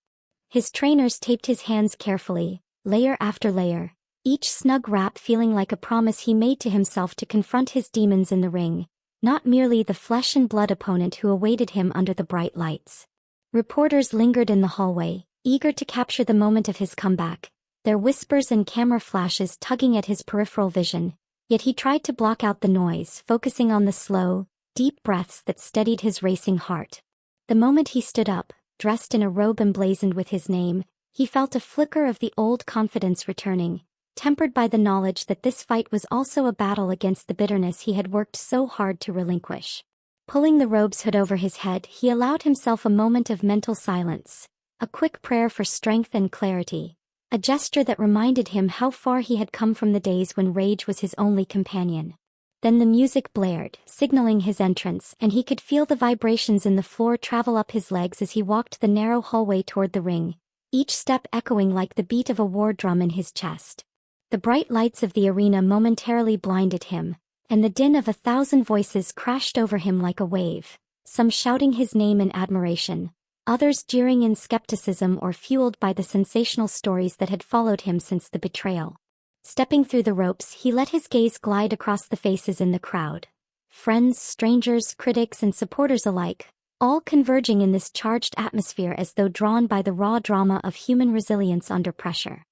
His trainers taped his hands carefully, layer after layer, each snug wrap feeling like a promise he made to himself to confront his demons in the ring, not merely the flesh and blood opponent who awaited him under the bright lights. Reporters lingered in the hallway, eager to capture the moment of his comeback, their whispers and camera flashes tugging at his peripheral vision, yet he tried to block out the noise, focusing on the slow, deep breaths that steadied his racing heart. The moment he stood up, dressed in a robe emblazoned with his name, he felt a flicker of the old confidence returning, tempered by the knowledge that this fight was also a battle against the bitterness he had worked so hard to relinquish. Pulling the robe's hood over his head, he allowed himself a moment of mental silence, a quick prayer for strength and clarity, a gesture that reminded him how far he had come from the days when rage was his only companion. Then the music blared, signaling his entrance, and he could feel the vibrations in the floor travel up his legs as he walked the narrow hallway toward the ring, each step echoing like the beat of a war drum in his chest. The bright lights of the arena momentarily blinded him, and the din of 1,000 voices crashed over him like a wave, some shouting his name in admiration, others jeering in skepticism or fueled by the sensational stories that had followed him since the betrayal. Stepping through the ropes, he let his gaze glide across the faces in the crowd. Friends, strangers, critics, and supporters alike, all converging in this charged atmosphere as though drawn by the raw drama of human resilience under pressure.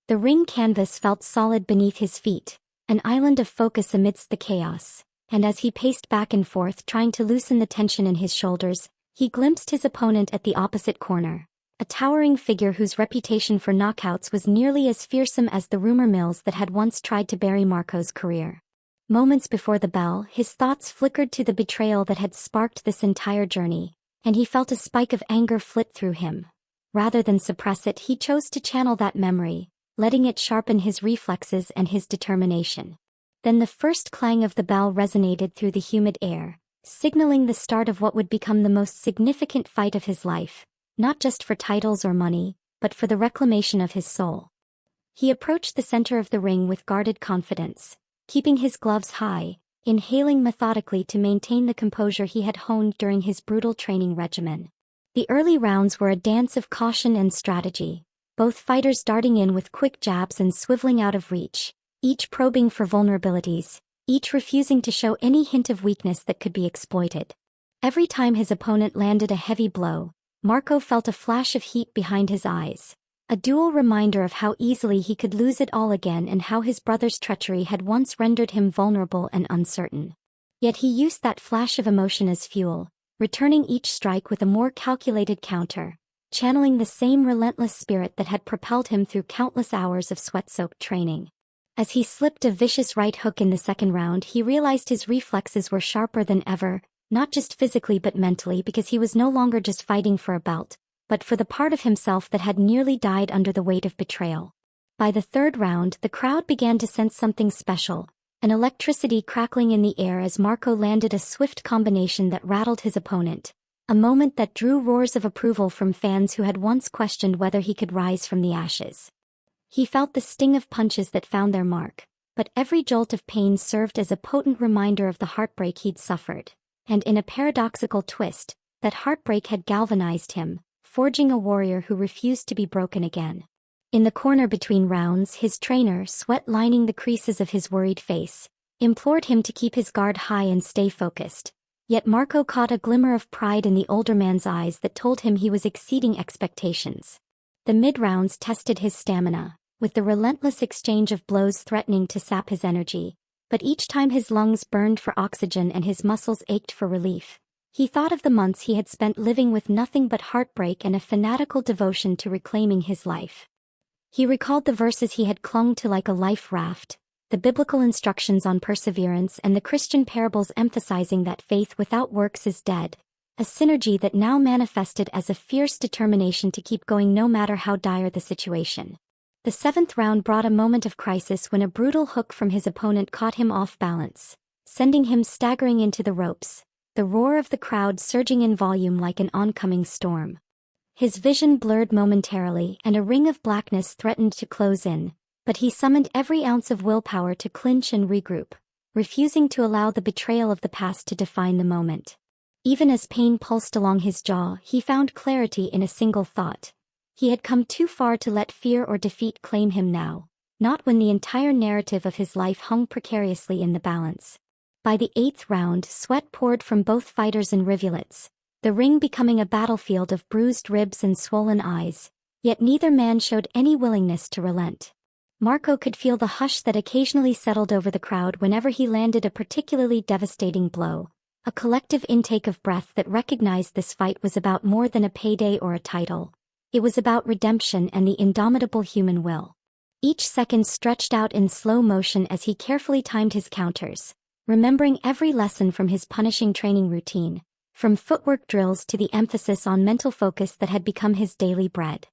The ring canvas felt solid beneath his feet, an island of focus amidst the chaos, and as he paced back and forth trying to loosen the tension in his shoulders, he glimpsed his opponent at the opposite corner, a towering figure whose reputation for knockouts was nearly as fearsome as the rumor mills that had once tried to bury Marco's career. Moments before the bell, his thoughts flickered to the betrayal that had sparked this entire journey, and he felt a spike of anger flit through him. Rather than suppress it, he chose to channel that memory, letting it sharpen his reflexes and his determination. Then the first clang of the bell resonated through the humid air, signaling the start of what would become the most significant fight of his life, not just for titles or money, but for the reclamation of his soul. He approached the center of the ring with guarded confidence, keeping his gloves high, inhaling methodically to maintain the composure he had honed during his brutal training regimen. The early rounds were a dance of caution and strategy, both fighters darting in with quick jabs and swiveling out of reach, each probing for vulnerabilities, each refusing to show any hint of weakness that could be exploited. Every time his opponent landed a heavy blow, Marco felt a flash of heat behind his eyes, a dual reminder of how easily he could lose it all again and how his brother's treachery had once rendered him vulnerable and uncertain. Yet he used that flash of emotion as fuel, returning each strike with a more calculated counter, channeling the same relentless spirit that had propelled him through countless hours of sweat-soaked training. As he slipped a vicious right hook in the second round, he realized his reflexes were sharper than ever, not just physically but mentally, because he was no longer just fighting for a belt, but for the part of himself that had nearly died under the weight of betrayal. By the third round, the crowd began to sense something special, an electricity crackling in the air as Marco landed a swift combination that rattled his opponent, a moment that drew roars of approval from fans who had once questioned whether he could rise from the ashes. He felt the sting of punches that found their mark, but every jolt of pain served as a potent reminder of the heartbreak he'd suffered. And in a paradoxical twist, that heartbreak had galvanized him, forging a warrior who refused to be broken again. In the corner between rounds, his trainer, sweat lining the creases of his worried face, implored him to keep his guard high and stay focused. Yet Marco caught a glimmer of pride in the older man's eyes that told him he was exceeding expectations. The mid-rounds tested his stamina, with the relentless exchange of blows threatening to sap his energy. But each time his lungs burned for oxygen and his muscles ached for relief, he thought of the months he had spent living with nothing but heartbreak and a fanatical devotion to reclaiming his life. He recalled the verses he had clung to like a life raft, the biblical instructions on perseverance and the Christian parables emphasizing that faith without works is dead, a synergy that now manifested as a fierce determination to keep going no matter how dire the situation. The seventh round brought a moment of crisis when a brutal hook from his opponent caught him off balance, sending him staggering into the ropes, the roar of the crowd surging in volume like an oncoming storm. His vision blurred momentarily and a ring of blackness threatened to close in, but he summoned every ounce of willpower to clinch and regroup, refusing to allow the betrayal of the past to define the moment. Even as pain pulsed along his jaw, he found clarity in a single thought. He had come too far to let fear or defeat claim him now, not when the entire narrative of his life hung precariously in the balance. By the eighth round, sweat poured from both fighters in rivulets, the ring becoming a battlefield of bruised ribs and swollen eyes, yet neither man showed any willingness to relent. Marco could feel the hush that occasionally settled over the crowd whenever he landed a particularly devastating blow, a collective intake of breath that recognized this fight was about more than a payday or a title. It was about redemption and the indomitable human will. Each second stretched out in slow motion as he carefully timed his counters, remembering every lesson from his punishing training routine, from footwork drills to the emphasis on mental focus that had become his daily bread.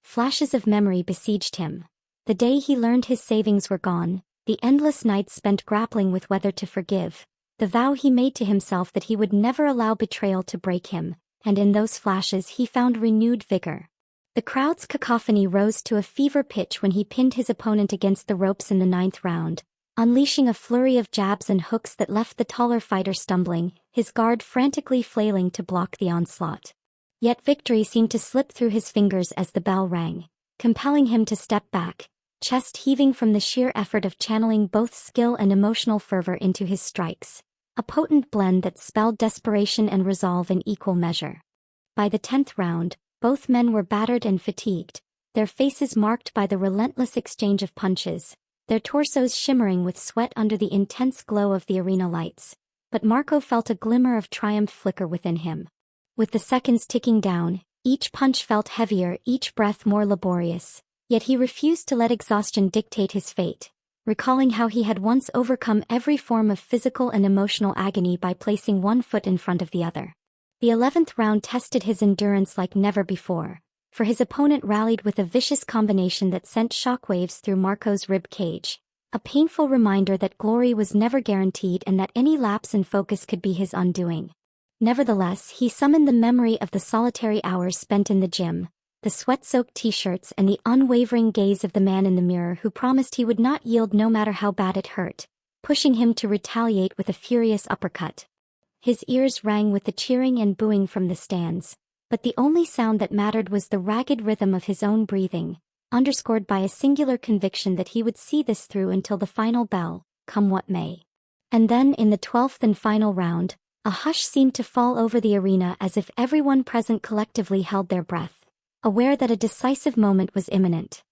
Flashes of memory besieged him. The day he learned his savings were gone, the endless nights spent grappling with whether to forgive, the vow he made to himself that he would never allow betrayal to break him, and in those flashes he found renewed vigor. The crowd's cacophony rose to a fever pitch when he pinned his opponent against the ropes in the ninth round, unleashing a flurry of jabs and hooks that left the taller fighter stumbling, his guard frantically flailing to block the onslaught. Yet victory seemed to slip through his fingers as the bell rang, compelling him to step back, chest heaving from the sheer effort of channeling both skill and emotional fervor into his strikes, a potent blend that spelled desperation and resolve in equal measure. By the 10th round, both men were battered and fatigued, their faces marked by the relentless exchange of punches, their torsos shimmering with sweat under the intense glow of the arena lights. But Marco felt a glimmer of triumph flicker within him. With the seconds ticking down, each punch felt heavier, each breath more laborious, yet he refused to let exhaustion dictate his fate, recalling how he had once overcome every form of physical and emotional agony by placing one foot in front of the other. The 11th round tested his endurance like never before, for his opponent rallied with a vicious combination that sent shockwaves through Marco's rib cage, a painful reminder that glory was never guaranteed and that any lapse in focus could be his undoing. Nevertheless, he summoned the memory of the solitary hours spent in the gym, the sweat-soaked t-shirts and the unwavering gaze of the man in the mirror who promised he would not yield no matter how bad it hurt, pushing him to retaliate with a furious uppercut. His ears rang with the cheering and booing from the stands, but the only sound that mattered was the ragged rhythm of his own breathing, underscored by a singular conviction that he would see this through until the final bell, come what may. And then in the 12th and final round, a hush seemed to fall over the arena as if everyone present collectively held their breath, aware that a decisive moment was imminent.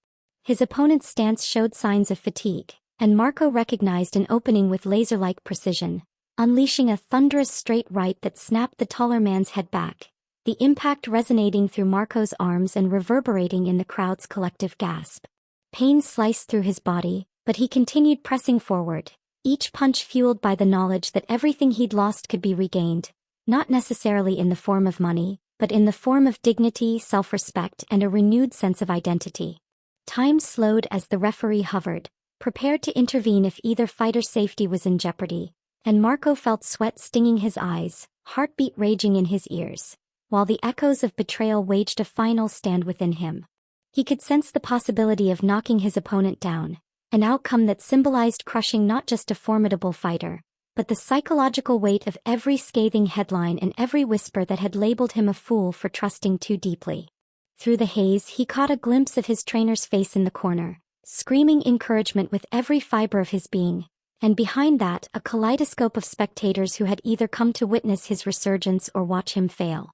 His opponent's stance showed signs of fatigue, and Marco recognized an opening with laser-like precision, unleashing a thunderous straight right that snapped the taller man's head back, the impact resonating through Marco's arms and reverberating in the crowd's collective gasp. Pain sliced through his body, but he continued pressing forward, each punch fueled by the knowledge that everything he'd lost could be regained, not necessarily in the form of money, but in the form of dignity, self-respect, and a renewed sense of identity. Time slowed as the referee hovered, prepared to intervene if either fighter's safety was in jeopardy, and Marco felt sweat stinging his eyes, heartbeat raging in his ears, while the echoes of betrayal waged a final stand within him. He could sense the possibility of knocking his opponent down, an outcome that symbolized crushing not just a formidable fighter, but the psychological weight of every scathing headline and every whisper that had labeled him a fool for trusting too deeply. Through the haze he caught a glimpse of his trainer's face in the corner, screaming encouragement with every fiber of his being, and behind that a kaleidoscope of spectators who had either come to witness his resurgence or watch him fail.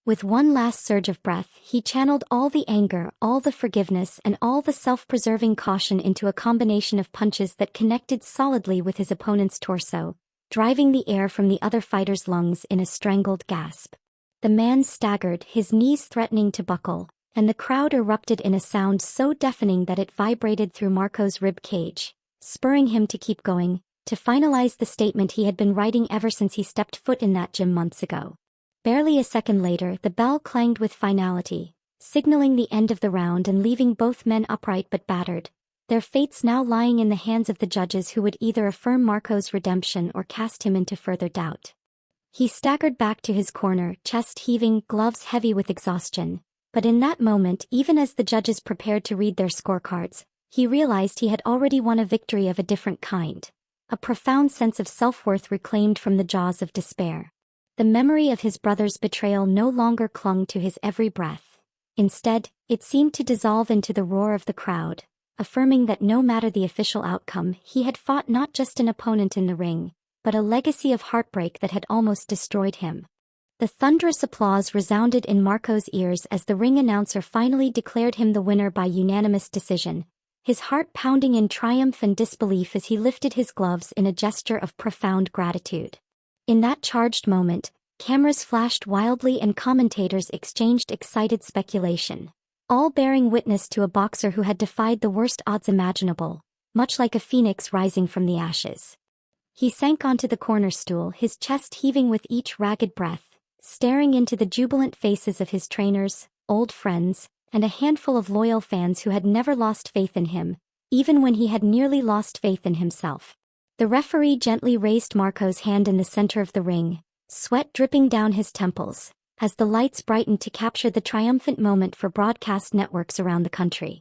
With one last surge of breath, he channeled all the anger, all the forgiveness, and all the self-preserving caution into a combination of punches that connected solidly with his opponent's torso, driving the air from the other fighter's lungs in a strangled gasp. The man staggered, his knees threatening to buckle, and the crowd erupted in a sound so deafening that it vibrated through Marco's rib cage, spurring him to keep going, to finalize the statement he had been writing ever since he stepped foot in that gym months ago. Barely a second later, the bell clanged with finality, signaling the end of the round and leaving both men upright but battered, their fates now lying in the hands of the judges who would either affirm Marco's redemption or cast him into further doubt. He staggered back to his corner, chest heaving, gloves heavy with exhaustion, but in that moment, even as the judges prepared to read their scorecards, he realized he had already won a victory of a different kind, a profound sense of self-worth reclaimed from the jaws of despair. The memory of his brother's betrayal no longer clung to his every breath. Instead, it seemed to dissolve into the roar of the crowd, affirming that no matter the official outcome, he had fought not just an opponent in the ring, but a legacy of heartbreak that had almost destroyed him. The thunderous applause resounded in Marco's ears as the ring announcer finally declared him the winner by unanimous decision, his heart pounding in triumph and disbelief as he lifted his gloves in a gesture of profound gratitude. In that charged moment, cameras flashed wildly and commentators exchanged excited speculation, all bearing witness to a boxer who had defied the worst odds imaginable, much like a phoenix rising from the ashes. He sank onto the corner stool, his chest heaving with each ragged breath, staring into the jubilant faces of his trainers, old friends, and a handful of loyal fans who had never lost faith in him, even when he had nearly lost faith in himself. The referee gently raised Marco's hand in the center of the ring, sweat dripping down his temples, as the lights brightened to capture the triumphant moment for broadcast networks around the country.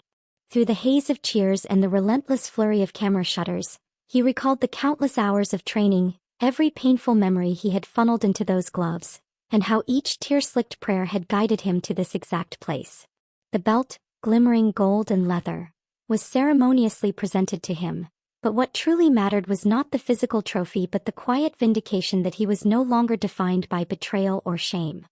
Through the haze of cheers and the relentless flurry of camera shutters, he recalled the countless hours of training, every painful memory he had funneled into those gloves, and how each tear-slicked prayer had guided him to this exact place. The belt, glimmering gold and leather, was ceremoniously presented to him. But what truly mattered was not the physical trophy but the quiet vindication that he was no longer defined by betrayal or shame.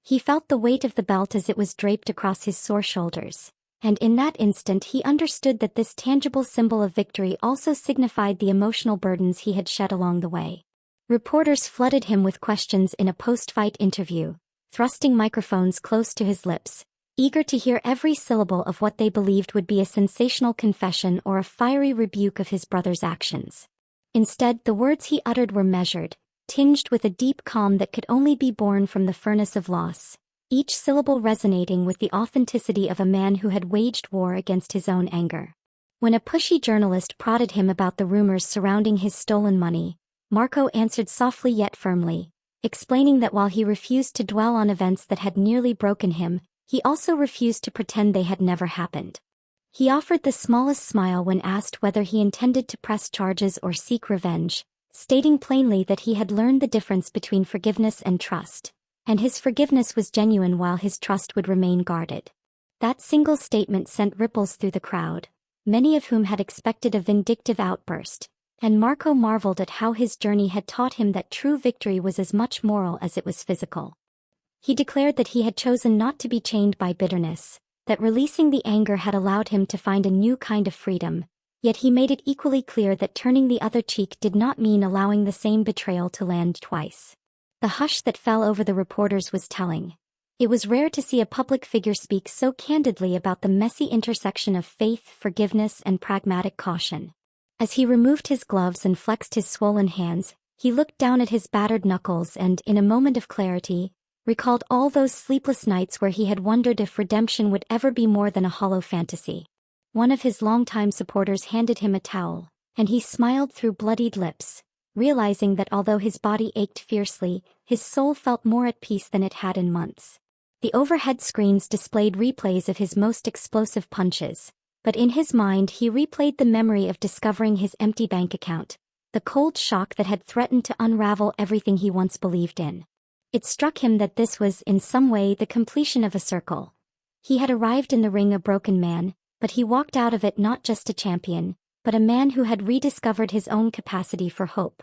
He felt the weight of the belt as it was draped across his sore shoulders, and in that instant he understood that this tangible symbol of victory also signified the emotional burdens he had shed along the way. Reporters flooded him with questions in a post-fight interview, thrusting microphones close to his lips, eager to hear every syllable of what they believed would be a sensational confession or a fiery rebuke of his brother's actions. Instead, the words he uttered were measured, tinged with a deep calm that could only be born from the furnace of loss, each syllable resonating with the authenticity of a man who had waged war against his own anger. When a pushy journalist prodded him about the rumors surrounding his stolen money, Marco answered softly yet firmly, explaining that while he refused to dwell on events that had nearly broken him, he also refused to pretend they had never happened. He offered the smallest smile when asked whether he intended to press charges or seek revenge, stating plainly that he had learned the difference between forgiveness and trust, and his forgiveness was genuine while his trust would remain guarded. That single statement sent ripples through the crowd, many of whom had expected a vindictive outburst, and Marco marveled at how his journey had taught him that true victory was as much moral as it was physical. He declared that he had chosen not to be chained by bitterness, that releasing the anger had allowed him to find a new kind of freedom, yet he made it equally clear that turning the other cheek did not mean allowing the same betrayal to land twice. The hush that fell over the reporters was telling. It was rare to see a public figure speak so candidly about the messy intersection of faith, forgiveness, and pragmatic caution. As he removed his gloves and flexed his swollen hands, he looked down at his battered knuckles and, in a moment of clarity, recalled all those sleepless nights where he had wondered if redemption would ever be more than a hollow fantasy. One of his longtime supporters handed him a towel, and he smiled through bloodied lips, realizing that although his body ached fiercely, his soul felt more at peace than it had in months. The overhead screens displayed replays of his most explosive punches, but in his mind he replayed the memory of discovering his empty bank account, the cold shock that had threatened to unravel everything he once believed in. It struck him that this was, in some way, the completion of a circle. He had arrived in the ring a broken man, but he walked out of it not just a champion, but a man who had rediscovered his own capacity for hope.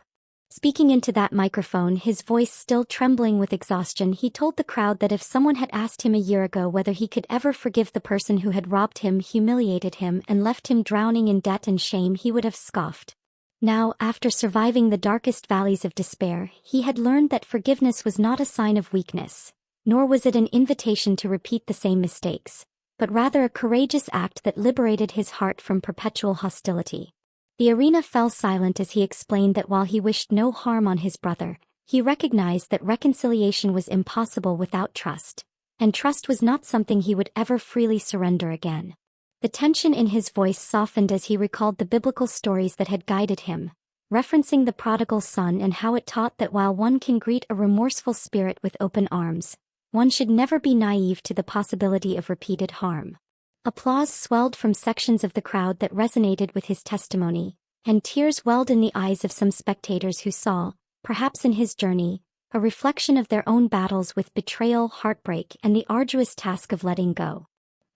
Speaking into that microphone, his voice still trembling with exhaustion, he told the crowd that if someone had asked him a year ago whether he could ever forgive the person who had robbed him, humiliated him, and left him drowning in debt and shame, he would have scoffed. Now, after surviving the darkest valleys of despair, he had learned that forgiveness was not a sign of weakness, nor was it an invitation to repeat the same mistakes, but rather a courageous act that liberated his heart from perpetual hostility. The arena fell silent as he explained that while he wished no harm on his brother, he recognized that reconciliation was impossible without trust, and trust was not something he would ever freely surrender again. The tension in his voice softened as he recalled the biblical stories that had guided him, referencing the prodigal son and how it taught that while one can greet a remorseful spirit with open arms, one should never be naive to the possibility of repeated harm. Applause swelled from sections of the crowd that resonated with his testimony, and tears welled in the eyes of some spectators who saw, perhaps in his journey, a reflection of their own battles with betrayal, heartbreak, and the arduous task of letting go.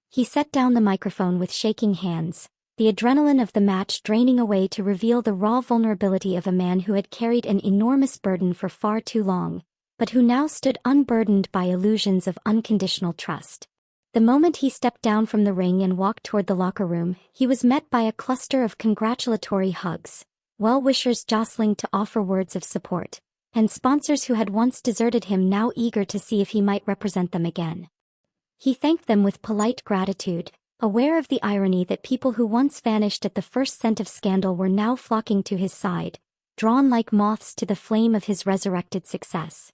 He set down the microphone with shaking hands, the adrenaline of the match draining away to reveal the raw vulnerability of a man who had carried an enormous burden for far too long, but who now stood unburdened by illusions of unconditional trust. The moment he stepped down from the ring and walked toward the locker room, he was met by a cluster of congratulatory hugs, well-wishers jostling to offer words of support, and sponsors who had once deserted him now eager to see if he might represent them again. He thanked them with polite gratitude, aware of the irony that people who once vanished at the first scent of scandal were now flocking to his side, drawn like moths to the flame of his resurrected success.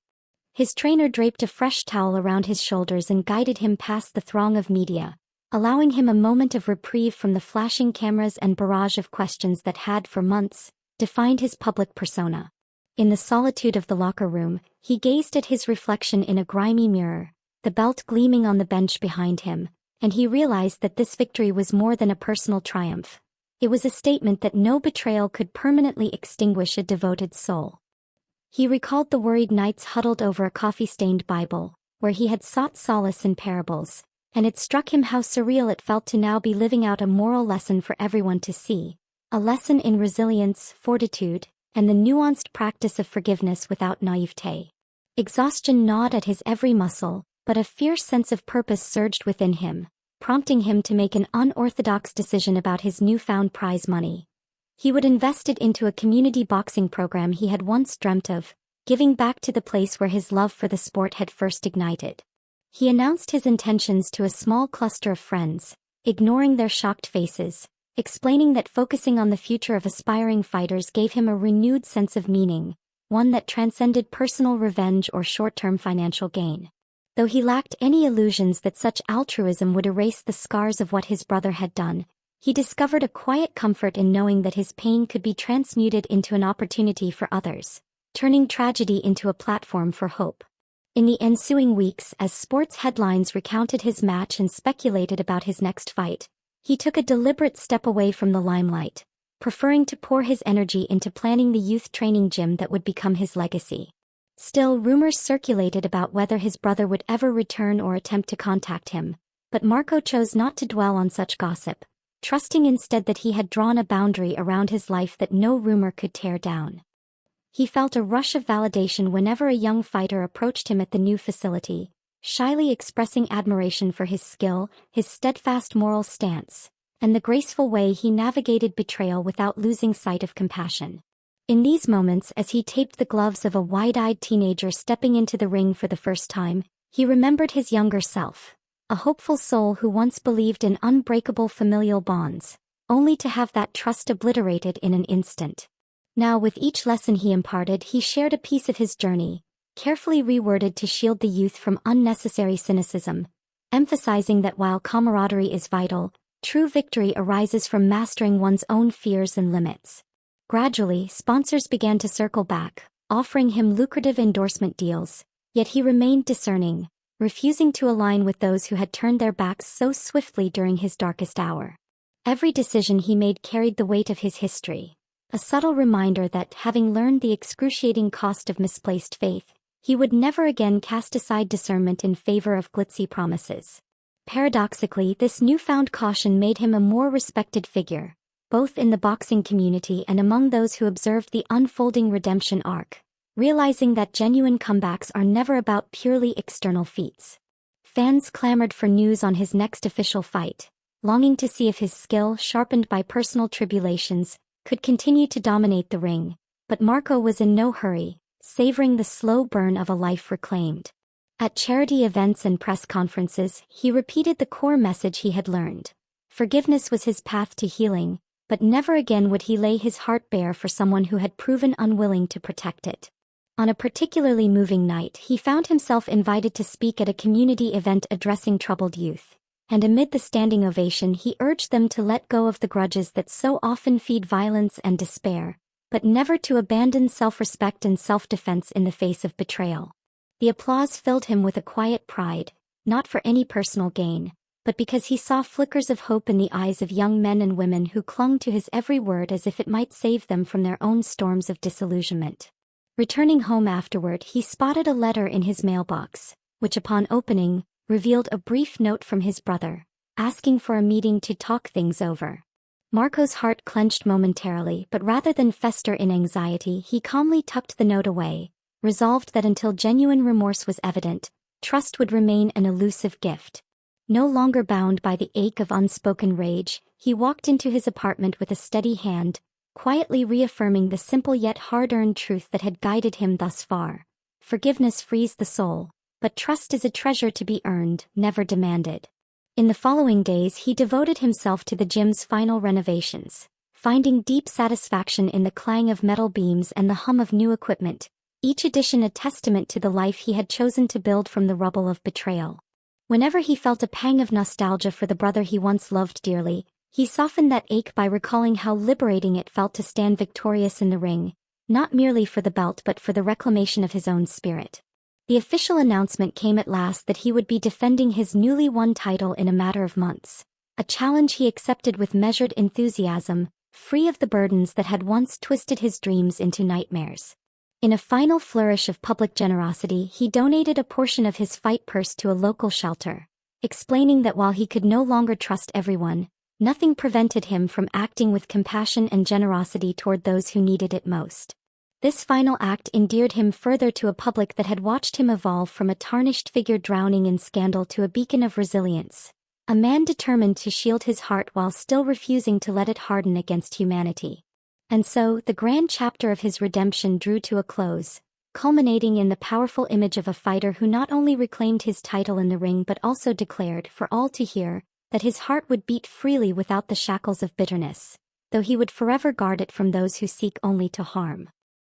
His trainer draped a fresh towel around his shoulders and guided him past the throng of media, allowing him a moment of reprieve from the flashing cameras and barrage of questions that had, for months, defined his public persona. In the solitude of the locker room, he gazed at his reflection in a grimy mirror, the belt gleaming on the bench behind him, and he realized that this victory was more than a personal triumph. It was a statement that no betrayal could permanently extinguish a devoted soul. He recalled the worried nights huddled over a coffee-stained Bible, where he had sought solace in parables, and it struck him how surreal it felt to now be living out a moral lesson for everyone to see, a lesson in resilience, fortitude, and the nuanced practice of forgiveness without naivete. Exhaustion gnawed at his every muscle, but a fierce sense of purpose surged within him, prompting him to make an unorthodox decision about his newfound prize money. He would invest it into a community boxing program he had once dreamt of, giving back to the place where his love for the sport had first ignited. He announced his intentions to a small cluster of friends, ignoring their shocked faces, explaining that focusing on the future of aspiring fighters gave him a renewed sense of meaning, one that transcended personal revenge or short-term financial gain. Though he lacked any illusions that such altruism would erase the scars of what his brother had done, he discovered a quiet comfort in knowing that his pain could be transmuted into an opportunity for others, turning tragedy into a platform for hope. In the ensuing weeks, as sports headlines recounted his match and speculated about his next fight, he took a deliberate step away from the limelight, preferring to pour his energy into planning the youth training gym that would become his legacy. Still, rumors circulated about whether his brother would ever return or attempt to contact him, but Marco chose not to dwell on such gossip, trusting instead that he had drawn a boundary around his life that no rumor could tear down. He felt a rush of validation whenever a young fighter approached him at the new facility, shyly expressing admiration for his skill, his steadfast moral stance, and the graceful way he navigated betrayal without losing sight of compassion. In these moments, as he taped the gloves of a wide-eyed teenager stepping into the ring for the first time, he remembered his younger self, a hopeful soul who once believed in unbreakable familial bonds, only to have that trust obliterated in an instant. Now, with each lesson he imparted, he shared a piece of his journey, carefully reworded to shield the youth from unnecessary cynicism, emphasizing that while camaraderie is vital, true victory arises from mastering one's own fears and limits. Gradually, sponsors began to circle back, offering him lucrative endorsement deals, yet he remained discerning, refusing to align with those who had turned their backs so swiftly during his darkest hour. Every decision he made carried the weight of his history, a subtle reminder that, having learned the excruciating cost of misplaced faith, he would never again cast aside discernment in favor of glitzy promises. Paradoxically, this newfound caution made him a more respected figure, both in the boxing community and among those who observed the unfolding redemption arc, realizing that genuine comebacks are never about purely external feats. Fans clamored for news on his next official fight, longing to see if his skill, sharpened by personal tribulations, could continue to dominate the ring, but Marco was in no hurry, savoring the slow burn of a life reclaimed. At charity events and press conferences, he repeated the core message he had learned. Forgiveness was his path to healing, but never again would he lay his heart bare for someone who had proven unwilling to protect it. On a particularly moving night, he found himself invited to speak at a community event addressing troubled youth, and amid the standing ovation he urged them to let go of the grudges that so often feed violence and despair, but never to abandon self-respect and self-defense in the face of betrayal. The applause filled him with a quiet pride, not for any personal gain, but because he saw flickers of hope in the eyes of young men and women who clung to his every word as if it might save them from their own storms of disillusionment. Returning home afterward, he spotted a letter in his mailbox, which upon opening, revealed a brief note from his brother, asking for a meeting to talk things over. Marco's heart clenched momentarily, but rather than fester in anxiety, he calmly tucked the note away, resolved that until genuine remorse was evident, trust would remain an elusive gift. No longer bound by the ache of unspoken rage, he walked into his apartment with a steady hand, quietly reaffirming the simple yet hard-earned truth that had guided him thus far. Forgiveness frees the soul, but trust is a treasure to be earned, never demanded. In the following days he devoted himself to the gym's final renovations, finding deep satisfaction in the clang of metal beams and the hum of new equipment, each addition a testament to the life he had chosen to build from the rubble of betrayal. Whenever he felt a pang of nostalgia for the brother he once loved dearly, he softened that ache by recalling how liberating it felt to stand victorious in the ring, not merely for the belt but for the reclamation of his own spirit. The official announcement came at last that he would be defending his newly won title in a matter of months, a challenge he accepted with measured enthusiasm, free of the burdens that had once twisted his dreams into nightmares. In a final flourish of public generosity, he donated a portion of his fight purse to a local shelter, explaining that while he could no longer trust everyone, nothing prevented him from acting with compassion and generosity toward those who needed it most. This final act endeared him further to a public that had watched him evolve from a tarnished figure drowning in scandal to a beacon of resilience, a man determined to shield his heart while still refusing to let it harden against humanity. And so, the grand chapter of his redemption drew to a close, culminating in the powerful image of a fighter who not only reclaimed his title in the ring but also declared, for all to hear, that his heart would beat freely without the shackles of bitterness, though he would forever guard it from those who seek only to harm.